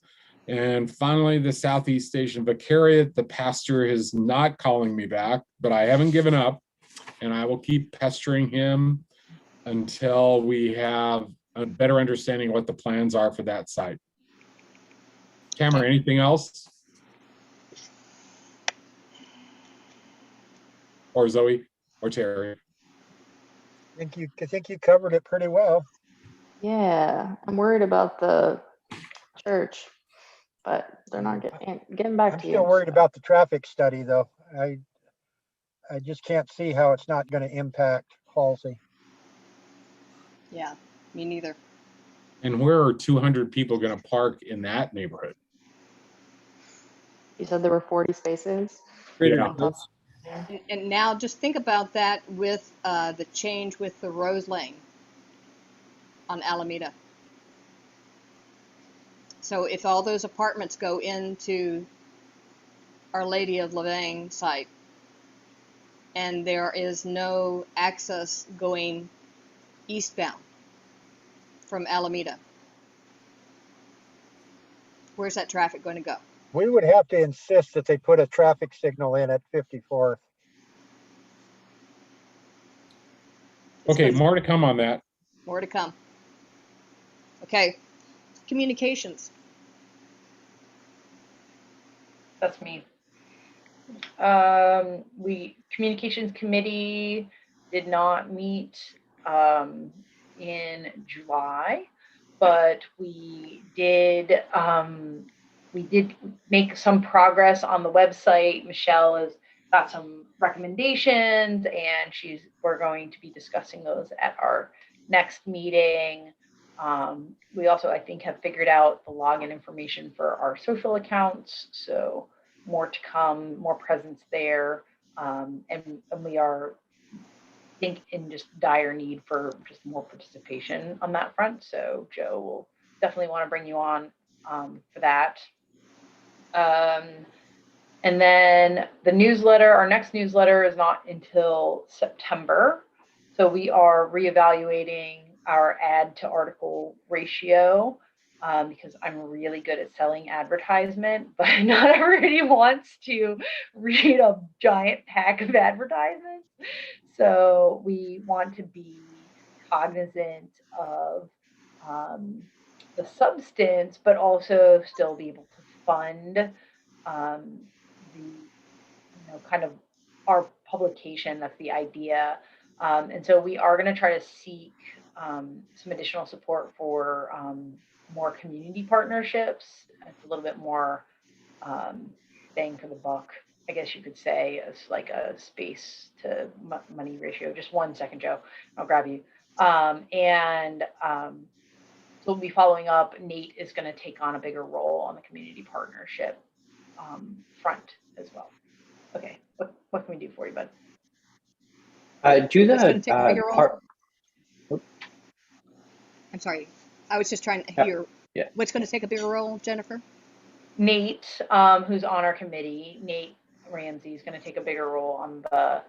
And finally, the Southeast Station Vicariate. The pastor is not calling me back, but I haven't given up, and I will keep pestering him until we have a better understanding of what the plans are for that site. Cameron, anything else? Or Zoe or Terry? I think you covered it pretty well. Yeah, I'm worried about the church, but they're not getting back to you. I'm still worried about the traffic study, though. I just can't see how it's not going to impact Halsey. Yeah, me neither. And where are 200 people going to park in that neighborhood? You said there were 40 spaces. Yeah. And now just think about that with the change with the Rose Lane on Alameda. So if all those apartments go into Our Lady of Lavang site and there is no access going eastbound from Alameda, where's that traffic going to go? We would have to insist that they put a traffic signal in at 54th. Okay, more to come on that. More to come. Okay, communications. That's me. Communications committee did not meet in July, but we did make some progress on the website. Michelle is got some recommendations, and we're going to be discussing those at our next meeting. We also, I think, have figured out the login information for our social accounts, so more to come, more presence there, and we are, I think, in just dire need for just more participation on that front. So Joe will definitely want to bring you on for that. And then the newsletter, our next newsletter is not until September. So we are reevaluating our ad to article ratio because I'm really good at selling advertisement, but not everybody wants to read a giant pack of advertisements. So we want to be cognizant of the substance, but also still be able to fund the kind of our publication. That's the idea. And so we are going to try to seek some additional support for more community partnerships. It's a little bit more bang for the buck, I guess you could say, as like a space to money ratio. Just 1 second, Joe. I'll grab you. So we'll be following up. Nate is going to take on a bigger role on the community partnership front as well. Okay, what can we do for you, bud? Do What's gonna take a bigger the role? part. I'm sorry. I was just trying to hear. Yeah. What's going to take a bigger role, Jennifer? Nate, who's on our committee, Nate Ramsey, is going to take a bigger role on the,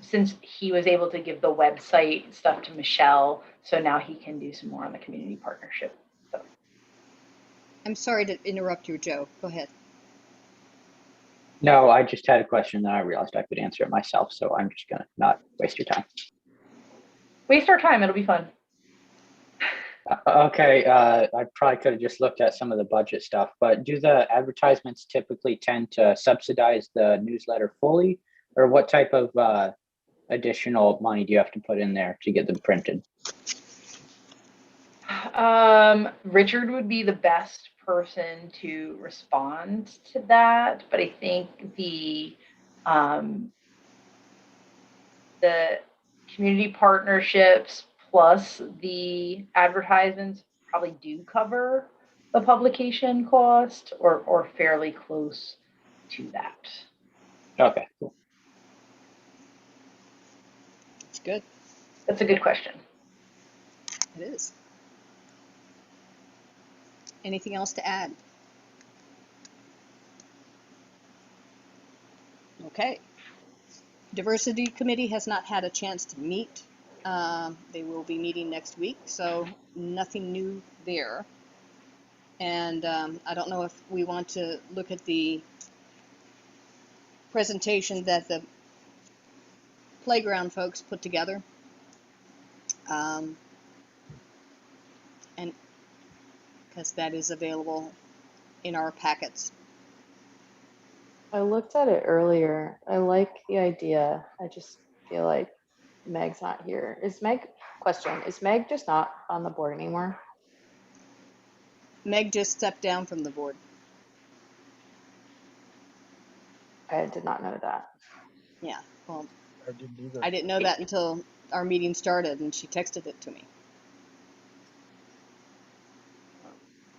since he was able to give the website stuff to Michelle, so now he can do some more on the community partnership. So. I'm sorry to interrupt you, Joe. Go ahead. No, I just had a question that I realized I could answer it myself, so I'm just gonna not waste your time. Waste our time, it'll be fun. Okay, I probably could have just looked at some of the budget stuff, but do the advertisements typically tend to subsidize the newsletter fully, or what type of additional money do you have to put in there to get them printed? Richard would be the best person to respond to that, but I think the community partnerships plus the advertisements probably do cover the publication cost, or fairly close to that. Okay, cool. It's good. That's a good question. It is. Anything else to add? Okay. Diversity Committee has not had a chance to meet. They will be meeting next week, so nothing new there. And I don't know if we want to look at the presentation that the playground folks put together. And because that is available in our packets. I looked at it earlier. I like the idea. I just feel like Meg's not here. Is Meg just not on the board anymore? Meg just stepped down from the board. I did not know that. Yeah, well, I didn't either. I didn't know that until our meeting started and she texted it to me.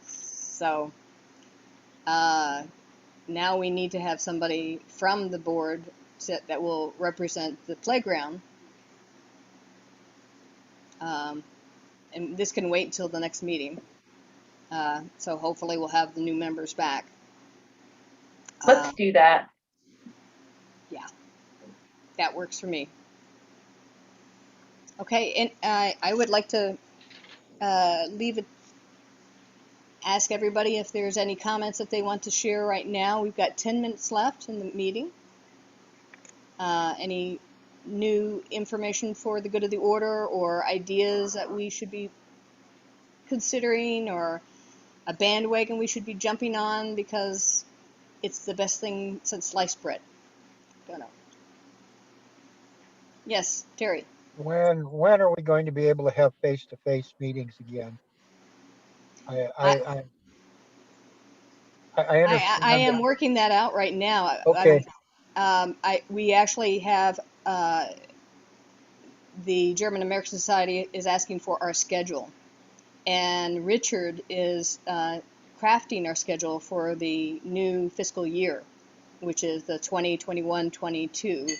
So now we need to have somebody from the board that will represent the playground. And this can wait until the next meeting. So hopefully we'll have the new members back. Let's do that. Yeah, that works for me. Okay, and I would like to ask everybody if there's any comments that they want to share right now. We've got 10 minutes left in the meeting. Any new information for the good of the order, or ideas that we should be considering, or a bandwagon we should be jumping on because it's the best thing since sliced bread? Don't know. Yes, Terry. When are we going to be able to have face-to-face meetings again? I I understand. I am working that out right now. Okay. We actually have, the German American Society is asking for our schedule. And Richard is crafting our schedule for the new fiscal year, which is the 2021-22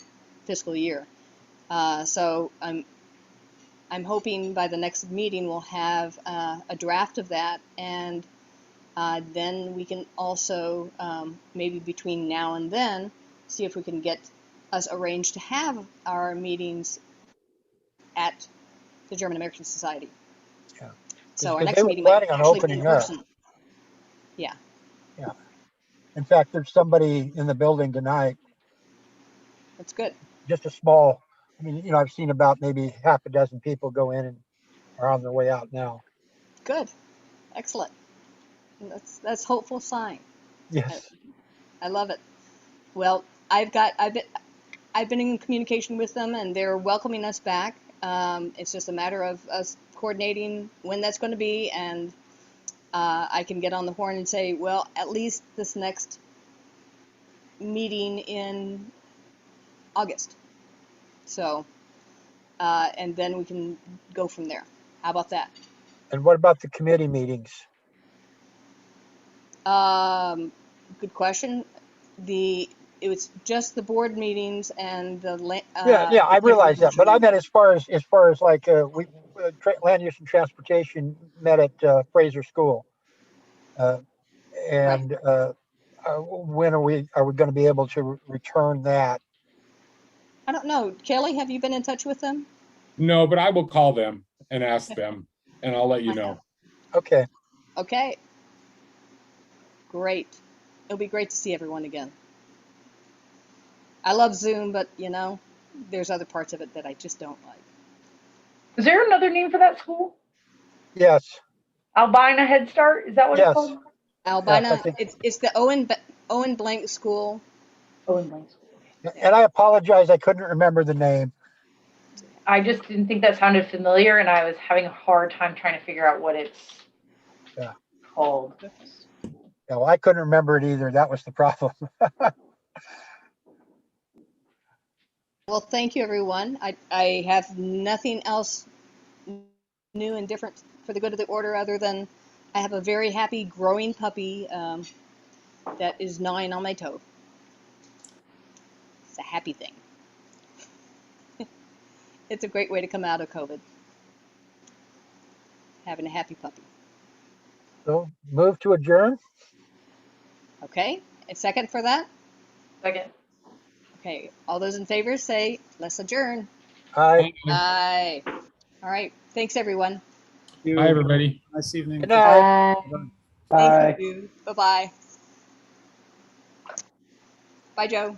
fiscal year. So I'm hoping by the next meeting we'll have a draft of that, and then we can also maybe between now and then see if we can get us arranged to have our meetings at the German American Society. Yeah. So our Because next they were meeting might planning on actually be in opening up. person. Yeah. Yeah. In fact, there's somebody in the building tonight, That's good. just a small, I mean, you know, I've seen about maybe half a dozen people go in and are on their way out now. Good. Excellent. That's hopeful sign. Yes. I love it. Well, I've been in communication with them, and they're welcoming us back. It's just a matter of us coordinating when that's going to be, and I can get on the horn and say, well, at least this next meeting in August. So, and then we can go from there. How about that? And what about the committee meetings? Good question. It was just the board meetings and the Yeah, I realize that, but I meant as far as like land use and transportation met at Fraser School, and when are we going to be able to return that? I don't know. Kelly, have you been in touch with them? No, but I will call them and ask them, and I'll let you know. Okay. Okay. Great. It'll be great to see everyone again. I love Zoom, but you know, there's other parts of it that I just don't like. Is there another name for that school? Yes. Albina Head Start? Is that what Yes. it's called? Albina, Yes, I think- it's the Owen Blank School. Owen Blank School. And I apologize, I couldn't remember the name. I just didn't think that sounded familiar, and I was having a hard time trying to figure out what it's called. Yeah, well, I couldn't remember it either. That was the problem. Well, thank you, everyone. I have nothing else new and different for the good of the order other than I have a very happy growing puppy that is gnawing on my toe. It's a happy thing. It's a great way to come out of COVID. Having a happy puppy. So move to adjourn. Okay, a second for that? Second. Okay, all those in favor say, let's adjourn. Aye. Aye. All right, thanks everyone. Hi, everybody. Nice evening. Good night. Thank you. Bye-bye. Bye, Joe.